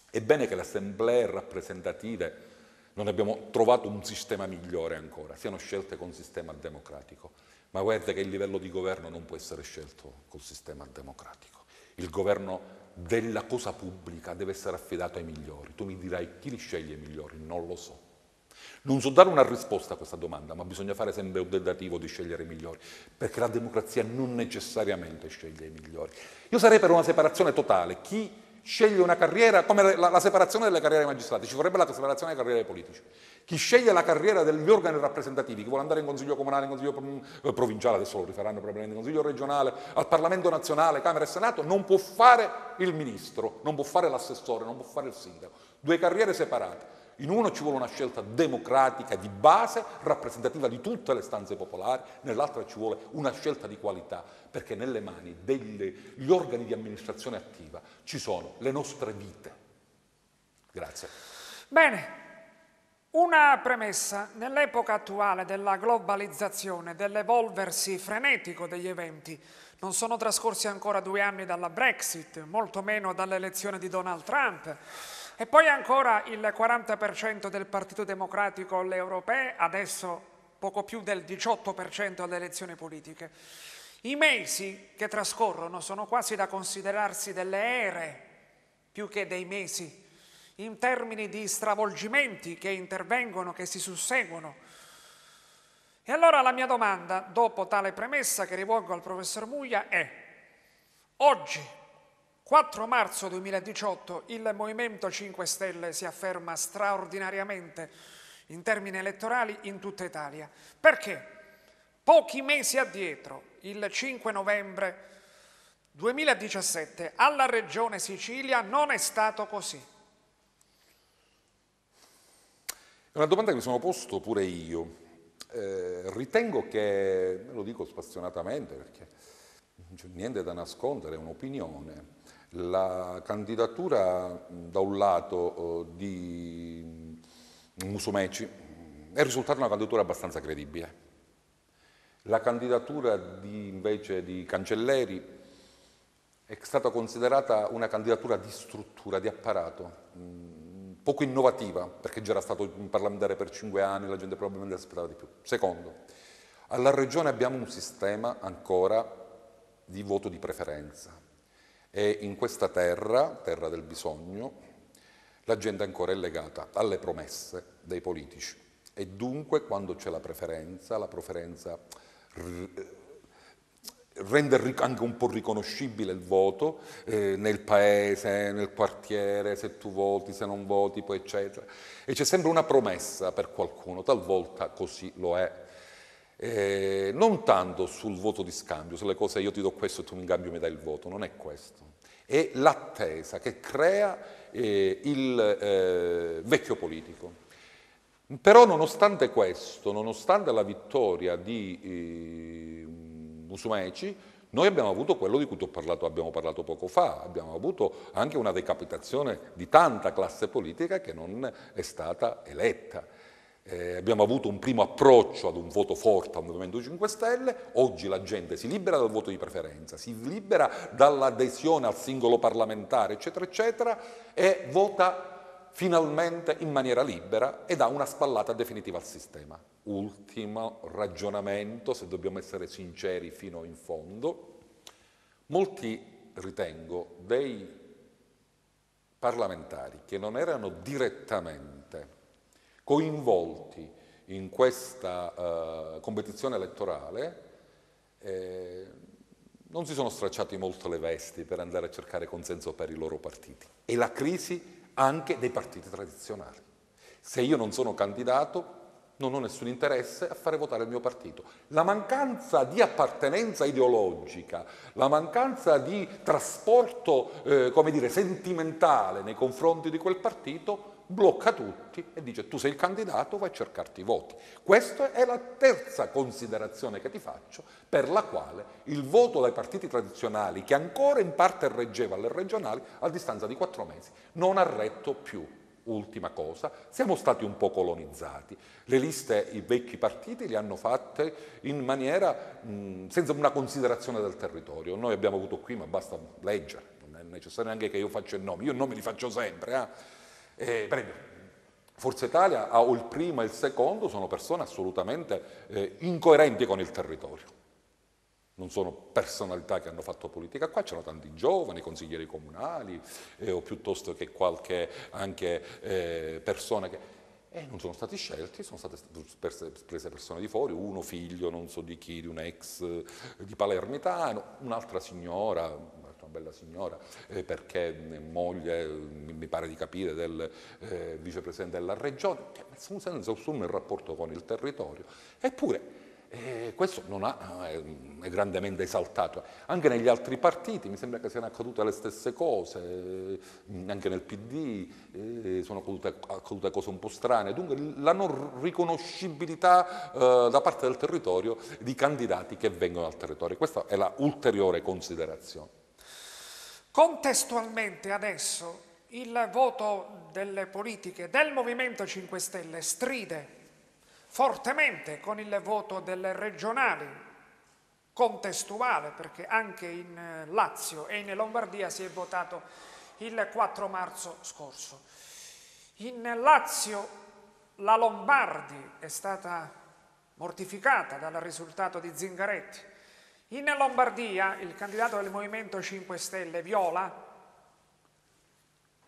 è bene che le assemblee rappresentative, non abbiamo trovato un sistema migliore ancora, siano scelte con sistema democratico, ma guarda che il livello di governo non può essere scelto col sistema democratico. Il governo della cosa pubblica deve essere affidato ai migliori. Tu mi dirai chi li sceglie i migliori? Non lo so. Non so dare una risposta a questa domanda, ma bisogna fare sempre un tentativo di scegliere i migliori, perché la democrazia non necessariamente sceglie i migliori. Io sarei per una separazione totale. Chi sceglie una carriera, come la separazione delle carriere magistrati, ci vorrebbe la separazione delle carriere politiche. Chi sceglie la carriera degli organi rappresentativi, chi vuole andare in consiglio comunale, in consiglio provinciale, adesso lo rifaranno probabilmente, in consiglio regionale, al Parlamento nazionale, Camera e Senato, non può fare il ministro, non può fare l'assessore, non può fare il sindaco. 2 carriere separate. In uno ci vuole una scelta democratica di base, rappresentativa di tutte le stanze popolari, nell'altra ci vuole una scelta di qualità, perché nelle mani degli organi di amministrazione attiva ci sono le nostre vite. Grazie. Bene, una premessa. Nell'epoca attuale della globalizzazione, dell'evolversi frenetico degli eventi, non sono trascorsi ancora 2 anni dalla Brexit, molto meno dall'elezione di Donald Trump, e poi ancora il 40% del Partito Democratico alle europee, adesso poco più del 18% alle elezioni politiche. I mesi che trascorrono sono quasi da considerarsi delle ere più che dei mesi, in termini di stravolgimenti che intervengono, che si susseguono. E allora la mia domanda, dopo tale premessa che rivolgo al professor Muglia, è: oggi, 4 marzo 2018, il Movimento 5 Stelle si afferma straordinariamente in termini elettorali in tutta Italia. Perché? Pochi mesi addietro, il 5 novembre 2017, alla Regione Sicilia non è stato così. È una domanda che mi sono posto pure io. Ritengo che, lo dico spassionatamente perché non c'è niente da nascondere, è un'opinione, la candidatura da un lato di Musumeci è risultata una candidatura abbastanza credibile. La candidatura invece di Cancelleri è stata considerata una candidatura di struttura, di apparato, poco innovativa, perché già era stato un parlamentare per 5 anni, la gente probabilmente aspettava di più. Secondo, alla Regione abbiamo un sistema ancora di voto di preferenza e in questa terra del bisogno, la gente ancora è legata alle promesse dei politici e dunque quando c'è la preferenza rende anche un po' riconoscibile il voto nel paese, nel quartiere, se tu voti, se non voti, poi eccetera. E c'è sempre una promessa per qualcuno, talvolta così lo è. Non tanto sul voto di scambio, se le cose io ti do questo e tu in cambio mi dai il voto, non è questo. È l'attesa che crea il vecchio politico. Però nonostante questo, nonostante la vittoria di Musumeci, noi abbiamo avuto quello di cui abbiamo parlato poco fa, abbiamo avuto anche una decapitazione di tanta classe politica che non è stata eletta. Abbiamo avuto un primo approccio ad un voto forte al Movimento 5 Stelle, oggi la gente si libera dal voto di preferenza, si libera dall'adesione al singolo parlamentare, eccetera, eccetera, e vota finalmente in maniera libera e dà una spallata definitiva al sistema. Ultimo ragionamento, se dobbiamo essere sinceri fino in fondo, molti, ritengo, dei parlamentari che non erano direttamente coinvolti in questa competizione elettorale non si sono stracciati molto le vesti per andare a cercare consenso per i loro partiti. E la crisi anche dei partiti tradizionali. Se io non sono candidato, non ho nessun interesse a fare votare il mio partito. La mancanza di appartenenza ideologica, la mancanza di trasporto, come dire, sentimentale nei confronti di quel partito, blocca tutti e dice tu sei il candidato, vai a cercarti i voti. Questa è la terza considerazione che ti faccio, per la quale il voto dai partiti tradizionali, che ancora in parte reggeva alle regionali, a distanza di 4 mesi, non ha retto più. Ultima cosa, siamo stati un po' colonizzati. Le liste, i vecchi partiti li hanno fatte in maniera senza una considerazione del territorio. Noi abbiamo avuto qui, ma basta leggere, non è necessario neanche che io faccia il nome, io i nomi li faccio sempre. Per esempio, Forza Italia o il primo e il secondo sono persone assolutamente incoerenti con il territorio. Non sono personalità che hanno fatto politica qua, c'erano tanti giovani, consiglieri comunali o piuttosto che qualche anche persona che non sono stati scelti, sono state prese persone di fuori, uno figlio non so di chi, di un ex di Palermitano, un'altra signora, una bella signora, perché moglie, mi pare di capire, del vicepresidente della regione, che senza nessun rapporto con il territorio. Eppure questo non è grandemente esaltato. Anche negli altri partiti mi sembra che siano accadute le stesse cose, anche nel PD sono accadute cose un po' strane. Dunque la non riconoscibilità da parte del territorio di candidati che vengono dal territorio. Questa è la ulteriore considerazione. Contestualmente adesso il voto delle politiche del Movimento 5 Stelle stride fortemente con il voto delle regionali, contestuale, perché anche in Lazio e in Lombardia si è votato il 4 marzo scorso. In Lazio la Lombardi è stata mortificata dal risultato di Zingaretti. In Lombardia il candidato del Movimento 5 Stelle, Viola,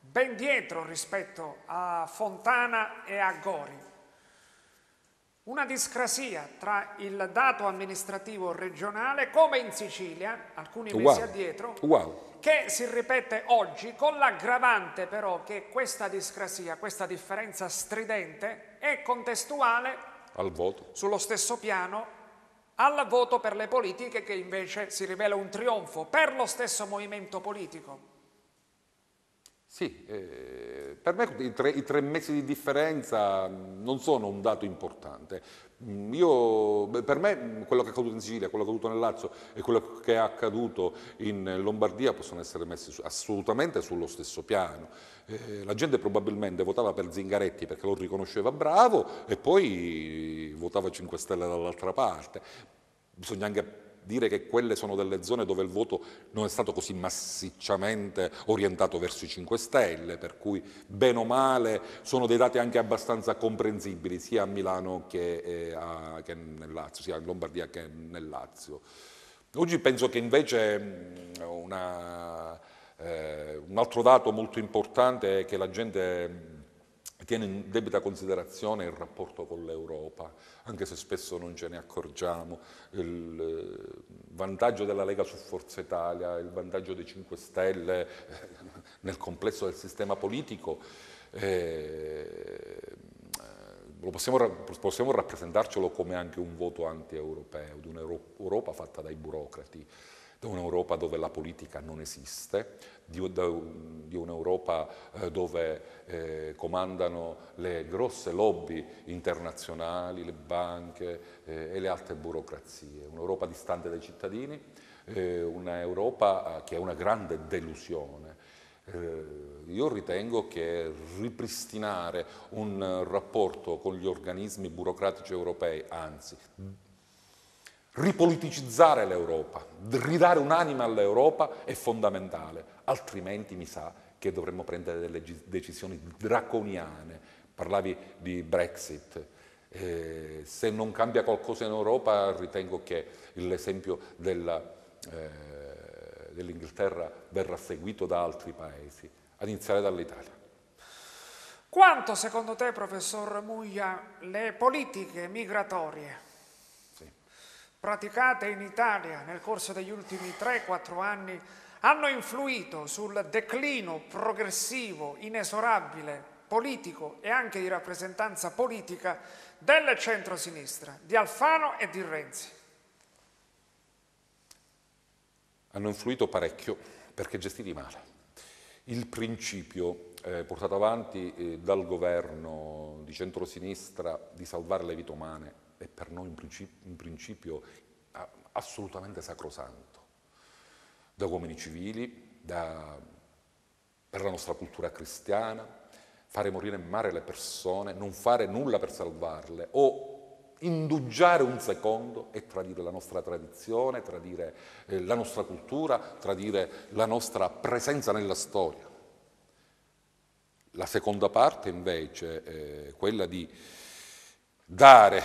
ben dietro rispetto a Fontana e a Gori. Una discrasia tra il dato amministrativo regionale, come in Sicilia, alcuni mesi addietro, che si ripete oggi, con l'aggravante però che questa discrasia, questa differenza stridente, è contestuale al voto, sullo stesso piano al voto per le politiche, che invece si rivela un trionfo per lo stesso movimento politico. Sì, per me i tre mesi di differenza non sono un dato importante. Per me quello che è accaduto in Sicilia, quello che è accaduto nel Lazio e quello che è accaduto in Lombardia possono essere messi assolutamente sullo stesso piano. La gente probabilmente votava per Zingaretti perché lo riconosceva bravo e poi votava 5 Stelle dall'altra parte. Bisogna anche dire che quelle sono delle zone dove il voto non è stato così massicciamente orientato verso i 5 Stelle, per cui bene o male sono dei dati anche abbastanza comprensibili sia a Milano che nel Lazio, sia in Lombardia che nel Lazio. Oggi penso che invece un altro dato molto importante è che la gente tiene in debita considerazione il rapporto con l'Europa, anche se spesso non ce ne accorgiamo. Il vantaggio della Lega su Forza Italia, il vantaggio dei 5 Stelle nel complesso del sistema politico, possiamo rappresentarcelo come anche un voto anti-europeo, di un'Europa fatta dai burocrati, di un'Europa dove la politica non esiste, di un'Europa dove comandano le grosse lobby internazionali, le banche e le altre burocrazie, un'Europa distante dai cittadini, un'Europa che è una grande delusione. Io ritengo che ripristinare un rapporto con gli organismi burocratici europei, anzi ripoliticizzare l'Europa, ridare un'anima all'Europa è fondamentale, altrimenti mi sa che dovremmo prendere delle decisioni draconiane. Parlavi di Brexit, se non cambia qualcosa in Europa ritengo che l'esempio dell'Inghilterra verrà seguito da altri paesi, ad iniziare dall'Italia. Quanto secondo te, professor Muglia, le politiche migratorie praticate in Italia nel corso degli ultimi 3-4 anni hanno influito sul declino progressivo, inesorabile, politico e anche di rappresentanza politica del centro-sinistra, di Alfano e di Renzi? Hanno influito parecchio perché gestiti male. Il principio portato avanti dal governo di centrosinistra di salvare le vite umane è per noi un principio assolutamente sacrosanto, da uomini civili, per la nostra cultura cristiana, fare morire in mare le persone, non fare nulla per salvarle o indugiare un secondo e tradire la nostra tradizione, tradire la nostra cultura, tradire la nostra presenza nella storia. La seconda parte invece è quella di dare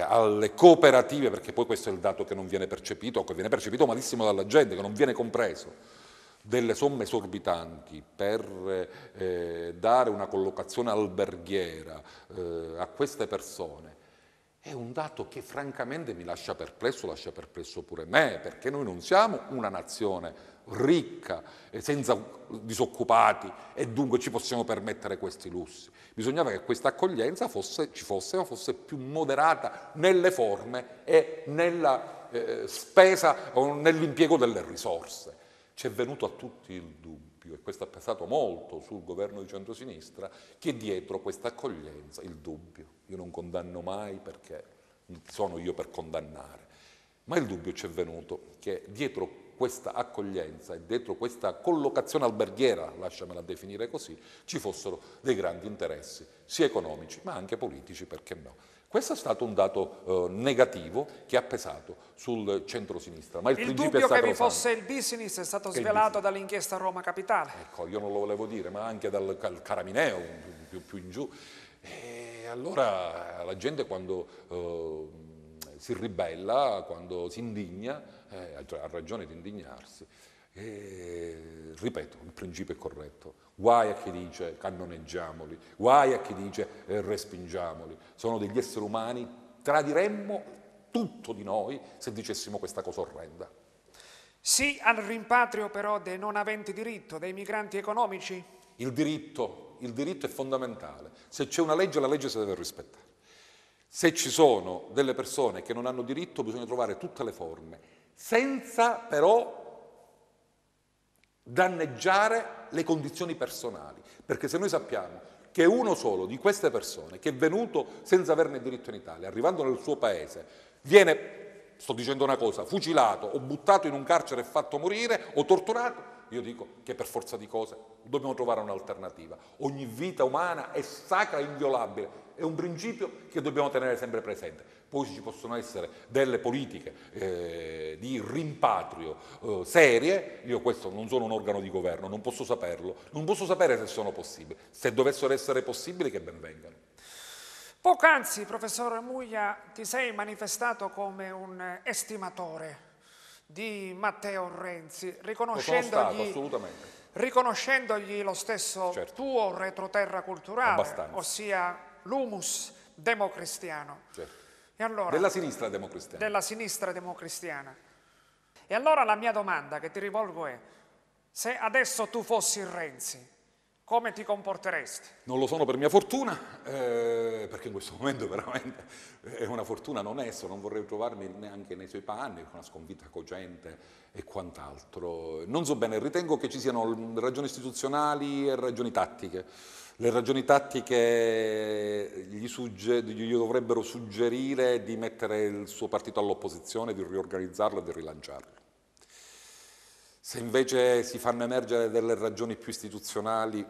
alle cooperative, perché poi questo è il dato che non viene percepito, o che viene percepito malissimo dalla gente, che non viene compreso, delle somme esorbitanti per dare una collocazione alberghiera a queste persone, è un dato che francamente mi lascia perplesso pure me, perché noi non siamo una nazione ricca, senza disoccupati e dunque ci possiamo permettere questi lussi. Bisognava che questa accoglienza ci fosse, ma fosse più moderata nelle forme e nella spesa o nell'impiego delle risorse. Ci è venuto a tutti il dubbio, e questo ha pesato molto sul governo di centrosinistra, che dietro questa accoglienza, il dubbio, io non condanno mai perché non sono io per condannare, ma il dubbio ci è venuto che dietro questa accoglienza e dietro questa collocazione alberghiera, lasciamela definire così, ci fossero dei grandi interessi, sia economici ma anche politici, perché no. Questo è stato un dato negativo che ha pesato sul centro-sinistra. Ma il dubbio che vi fosse il business è stato svelato dall'inchiesta Roma Capitale. Ecco, io non lo volevo dire, ma anche dal Caramineo, più in giù. E allora la gente quando si ribella, quando si indigna, ha ragione di indignarsi. E, ripeto, il principio è corretto. Guai a chi dice cannoneggiamoli, guai a chi dice respingiamoli. Sono degli esseri umani, tradiremmo tutto di noi se dicessimo questa cosa orrenda. Sì al rimpatrio però dei non aventi diritto, dei migranti economici? Il diritto è fondamentale. Se c'è una legge, la legge si deve rispettare. Se ci sono delle persone che non hanno diritto, bisogna trovare tutte le forme, senza però danneggiare le condizioni personali. Perché se noi sappiamo che uno solo di queste persone che è venuto senza averne diritto in Italia, arrivando nel suo paese, viene, sto dicendo una cosa, fucilato o buttato in un carcere e fatto morire o torturato, io dico che per forza di cose dobbiamo trovare un'alternativa. Ogni vita umana è sacra e inviolabile, è un principio che dobbiamo tenere sempre presente. Poi ci possono essere delle politiche di rimpatrio serie, io questo non sono un organo di governo, non posso saperlo, non posso sapere se sono possibili. Se dovessero essere possibili, che ben vengano. Poc'anzi, professor Muglia, ti sei manifestato come un estimatore di Matteo Renzi, riconoscendogli lo stesso tuo retroterra culturale, ossia l'humus democristiano. E allora, della sinistra democristiana. Della sinistra democristiana. E allora la mia domanda che ti rivolgo è: se adesso tu fossi Renzi, come ti comporteresti? Non lo sono per mia fortuna, perché in questo momento veramente è una fortuna non esso, non vorrei trovarmi neanche nei suoi panni, con una sconfitta cogente e quant'altro. Non so bene, ritengo che ci siano ragioni istituzionali e ragioni tattiche. Le ragioni tattiche gli dovrebbero suggerire di mettere il suo partito all'opposizione, di riorganizzarlo e di rilanciarlo. Se invece si fanno emergere delle ragioni più istituzionali,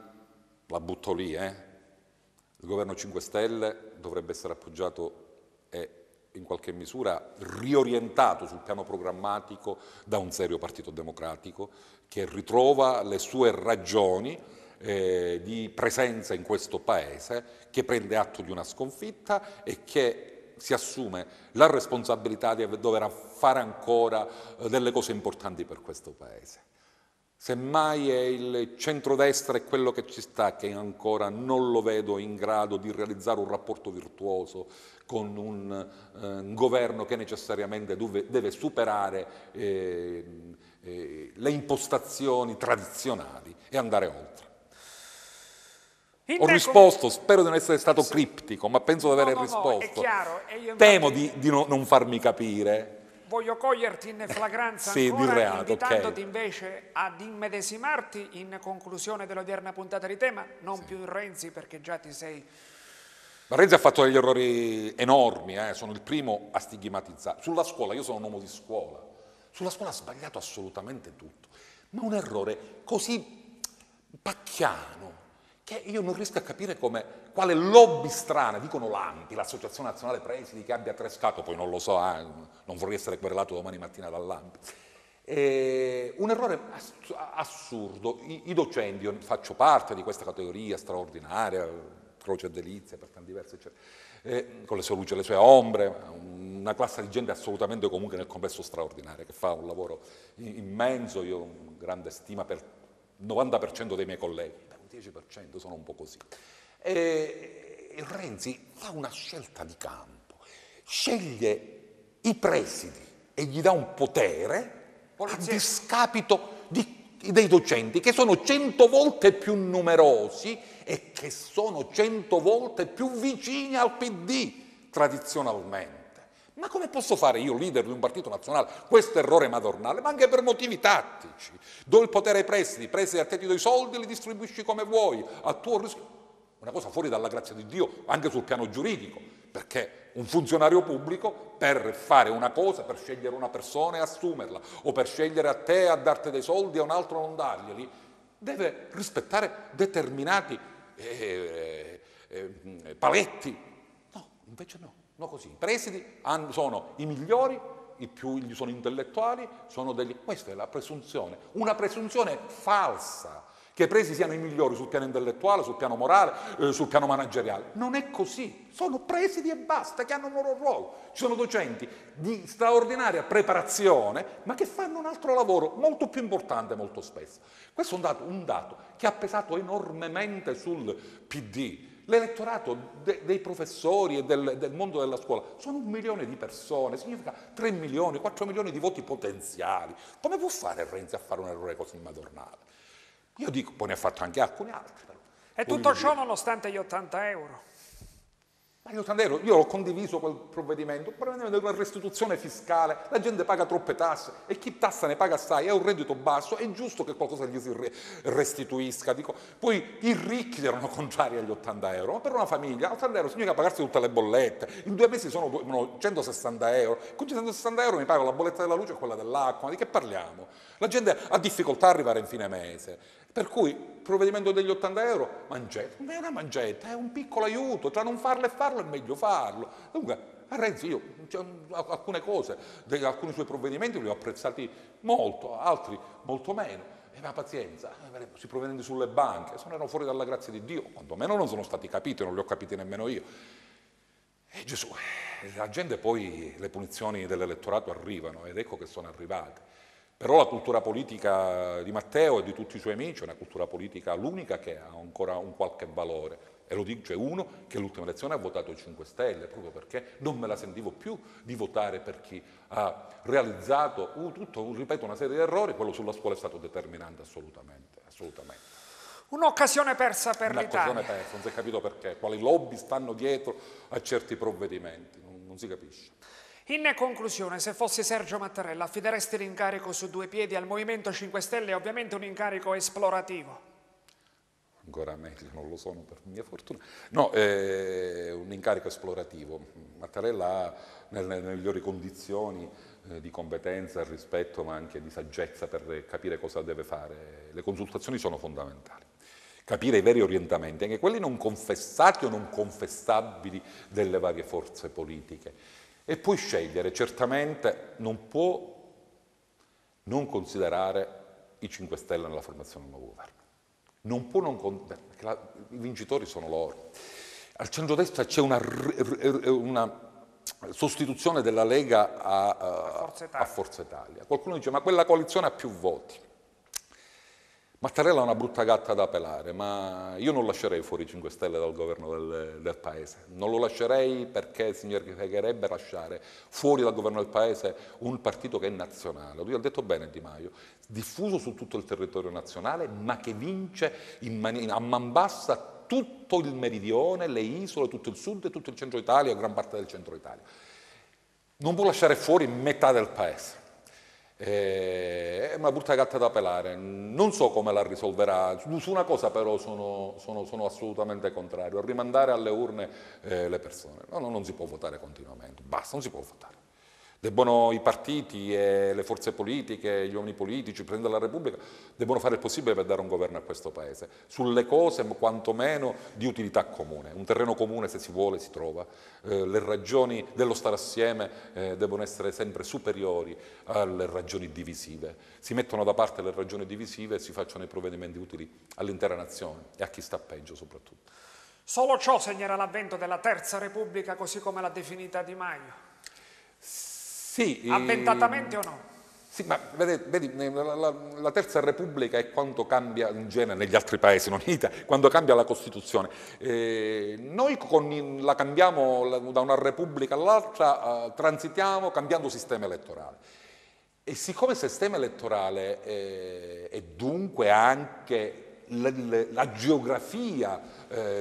la butto lì, Il governo 5 Stelle dovrebbe essere appoggiato e in qualche misura riorientato sul piano programmatico da un serio partito democratico che ritrova le sue ragioni di presenza in questo Paese, che prende atto di una sconfitta e che si assume la responsabilità di dover fare ancora delle cose importanti per questo Paese. Semmai è il centrodestra è quello che ci sta, che ancora non lo vedo in grado di realizzare un rapporto virtuoso con un governo che necessariamente deve superare le impostazioni tradizionali e andare oltre. Ho risposto, spero di non essere stato criptico, ma penso di aver risposto. È chiaro. Temo di non farmi capire. Voglio coglierti in flagranza ancora, di reato, invitandoti invece ad immedesimarti in conclusione dell'odierna puntata di tema, non più in Renzi, perché già ti sei... Ma Renzi ha fatto degli errori enormi, sono il primo a stigmatizzare. Sulla scuola, io sono un uomo di scuola, sulla scuola ha sbagliato assolutamente tutto, ma un errore così pacchiano che io non riesco a capire quale lobby strana, dicono l'ANPI, l'Associazione Nazionale Presidi, che abbia trescato, poi non lo so, non vorrei essere querelato domani mattina dall'ANPI. Un errore assurdo. I docenti, io faccio parte di questa categoria straordinaria, croce e delizia per tanti versi, con le sue luci e le sue ombre, una classe di gente assolutamente comunque nel complesso straordinaria, che fa un lavoro immenso, io ho grande stima per il 90% dei miei colleghi. 10% sono un po' così. E Renzi fa una scelta di campo, sceglie i presidi e gli dà un potere a discapito dei docenti, che sono 100 volte più numerosi e che sono 100 volte più vicini al PD tradizionalmente. Ma come posso fare io, leader di un partito nazionale, questo errore madornale, ma anche per motivi tattici? Do il potere ai presidi a te ti do i soldi, li distribuisci come vuoi, a tuo rischio. Una cosa fuori dalla grazia di Dio, anche sul piano giuridico, perché un funzionario pubblico per fare una cosa, per scegliere una persona e assumerla, o per scegliere a te a darti dei soldi e a un altro non darglieli, deve rispettare determinati paletti. No, invece no. No, così. I presidi sono i migliori, i più sono intellettuali, questa è la presunzione, una presunzione falsa, che i presidi siano i migliori sul piano intellettuale, sul piano morale, sul piano manageriale. Non è così, sono presidi e basta, che hanno un loro ruolo. Ci sono docenti di straordinaria preparazione, ma che fanno un altro lavoro molto più importante molto spesso. Questo è un dato che ha pesato enormemente sul PD. L'elettorato dei professori e del mondo della scuola sono 1 milione di persone, significa 3 milioni, 4 milioni di voti potenziali. Come può fare Renzi a fare un errore così madornale? Io dico, poi ne ha fatto anche alcuni altri. Però. E tutto ciò nonostante gli 80 euro. Ma gli 80 euro, io ho condiviso quel provvedimento, prendendo una restituzione fiscale, la gente paga troppe tasse e chi tassa ne paga assai, è un reddito basso, è giusto che qualcosa gli si restituisca. Dico, poi i ricchi erano contrari agli 80 euro, ma per una famiglia 80 euro significa pagarsi tutte le bollette, in 2 mesi sono 160 euro, con 160 euro mi pago la bolletta della luce e quella dell'acqua, ma di che parliamo? La gente ha difficoltà a arrivare in fine mese. Per cui il provvedimento degli 80 euro, mangetta, non è una mangetta, è un piccolo aiuto, tra non farlo e farlo è meglio farlo. Dunque, a Renzi io alcune cose, alcuni suoi provvedimenti li ho apprezzati molto, altri molto meno. E ma pazienza, i provvedimenti sulle banche erano fuori dalla grazia di Dio, quantomeno non sono stati capiti, non li ho capiti nemmeno io. E Gesù, la gente poi, le punizioni dell'elettorato arrivano ed ecco che sono arrivate. Però la cultura politica di Matteo e di tutti i suoi amici è una cultura politica l'unica che ha ancora un qualche valore. E lo dice uno che l'ultima elezione ha votato i 5 Stelle, proprio perché non me la sentivo più di votare per chi ha realizzato ripeto, una serie di errori, quello sulla scuola è stato determinante assolutamente, assolutamente. Un'occasione persa per l'Italia. Un'occasione persa, non si è capito perché, quali lobby stanno dietro a certi provvedimenti, non si capisce. In conclusione, se fossi Sergio Mattarella, affideresti l'incarico su 2 piedi al Movimento 5 Stelle, ovviamente un incarico esplorativo? Ancora meglio, non lo sono per mia fortuna. No, è un incarico esplorativo. Mattarella ha nelle migliori condizioni di competenza, rispetto, ma anche di saggezza per capire cosa deve fare. Le consultazioni sono fondamentali. Capire i veri orientamenti, anche quelli non confessati o non confessabili delle varie forze politiche. E poi scegliere, certamente non può non considerare i 5 Stelle nella formazione del nuovo governo. Non può non perché i vincitori sono loro. Al centrodestra c'è una sostituzione della Lega a Forza Italia. Qualcuno dice ma quella coalizione ha più voti. Mattarella è una brutta gatta da pelare, ma io non lascerei fuori i 5 Stelle dal governo del Paese. Non lo lascerei perché significherebbe lasciare fuori dal governo del Paese un partito che è nazionale. Lui ha detto bene Di Maio, diffuso su tutto il territorio nazionale, ma che vince a man bassa tutto il meridione, le isole, tutto il sud e tutto il centro Italia e gran parte del centro Italia. Non può lasciare fuori metà del Paese. È una brutta gatta da pelare, non so come la risolverà. Su una cosa però sono assolutamente contrario, a rimandare alle urne le persone. No, non si può votare continuamente, basta, non si può votare. Debbono i partiti e le forze politiche, gli uomini politici, il Presidente della Repubblica, debbono fare il possibile per dare un governo a questo Paese, sulle cose quantomeno di utilità comune. Un terreno comune, se si vuole, si trova. Le ragioni dello stare assieme debbono essere sempre superiori alle ragioni divisive. Si mettono da parte le ragioni divisive e si facciano i provvedimenti utili all'intera nazione e a chi sta peggio soprattutto. Solo ciò segnerà l'avvento della Terza Repubblica così come l'ha definita Di Maio? Sì, avventatamente o no? Sì, ma vedi, la Terza Repubblica è quanto cambia in genere negli altri paesi, non in Italia, quando cambia la Costituzione. Noi la cambiamo da una Repubblica all'altra, transitiamo cambiando sistema elettorale. E siccome il sistema elettorale è dunque anche la geografia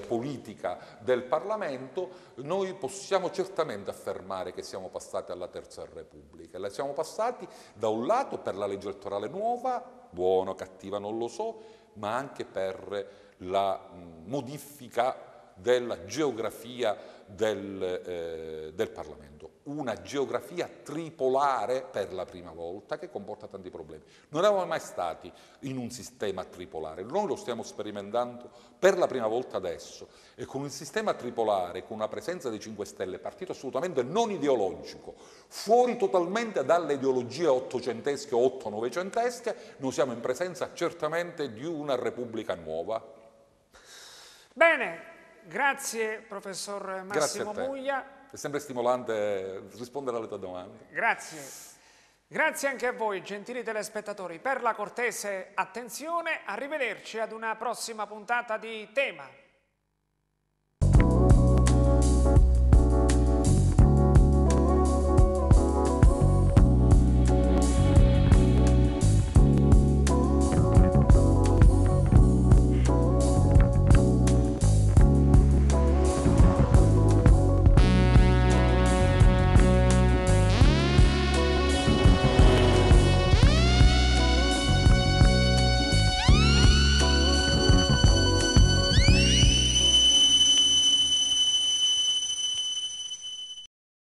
politica del Parlamento, noi possiamo certamente affermare che siamo passati alla Terza Repubblica. La siamo passati da un lato per la legge elettorale nuova, buona o cattiva non lo so, ma anche per la modifica della geografia del Parlamento. Una geografia tripolare per la prima volta che comporta tanti problemi. Non eravamo mai stati in un sistema tripolare, noi lo stiamo sperimentando per la prima volta adesso e con un sistema tripolare, con una presenza dei 5 Stelle, partito assolutamente non ideologico, fuori totalmente dalle ideologie ottocentesche o otto-novecentesche, noi siamo in presenza certamente di una Repubblica nuova. Bene, grazie professor Massimo Muglia. È sempre stimolante rispondere alle tue domande. Grazie. Grazie anche a voi, gentili telespettatori, per la cortese attenzione. Arrivederci ad una prossima puntata di Tema.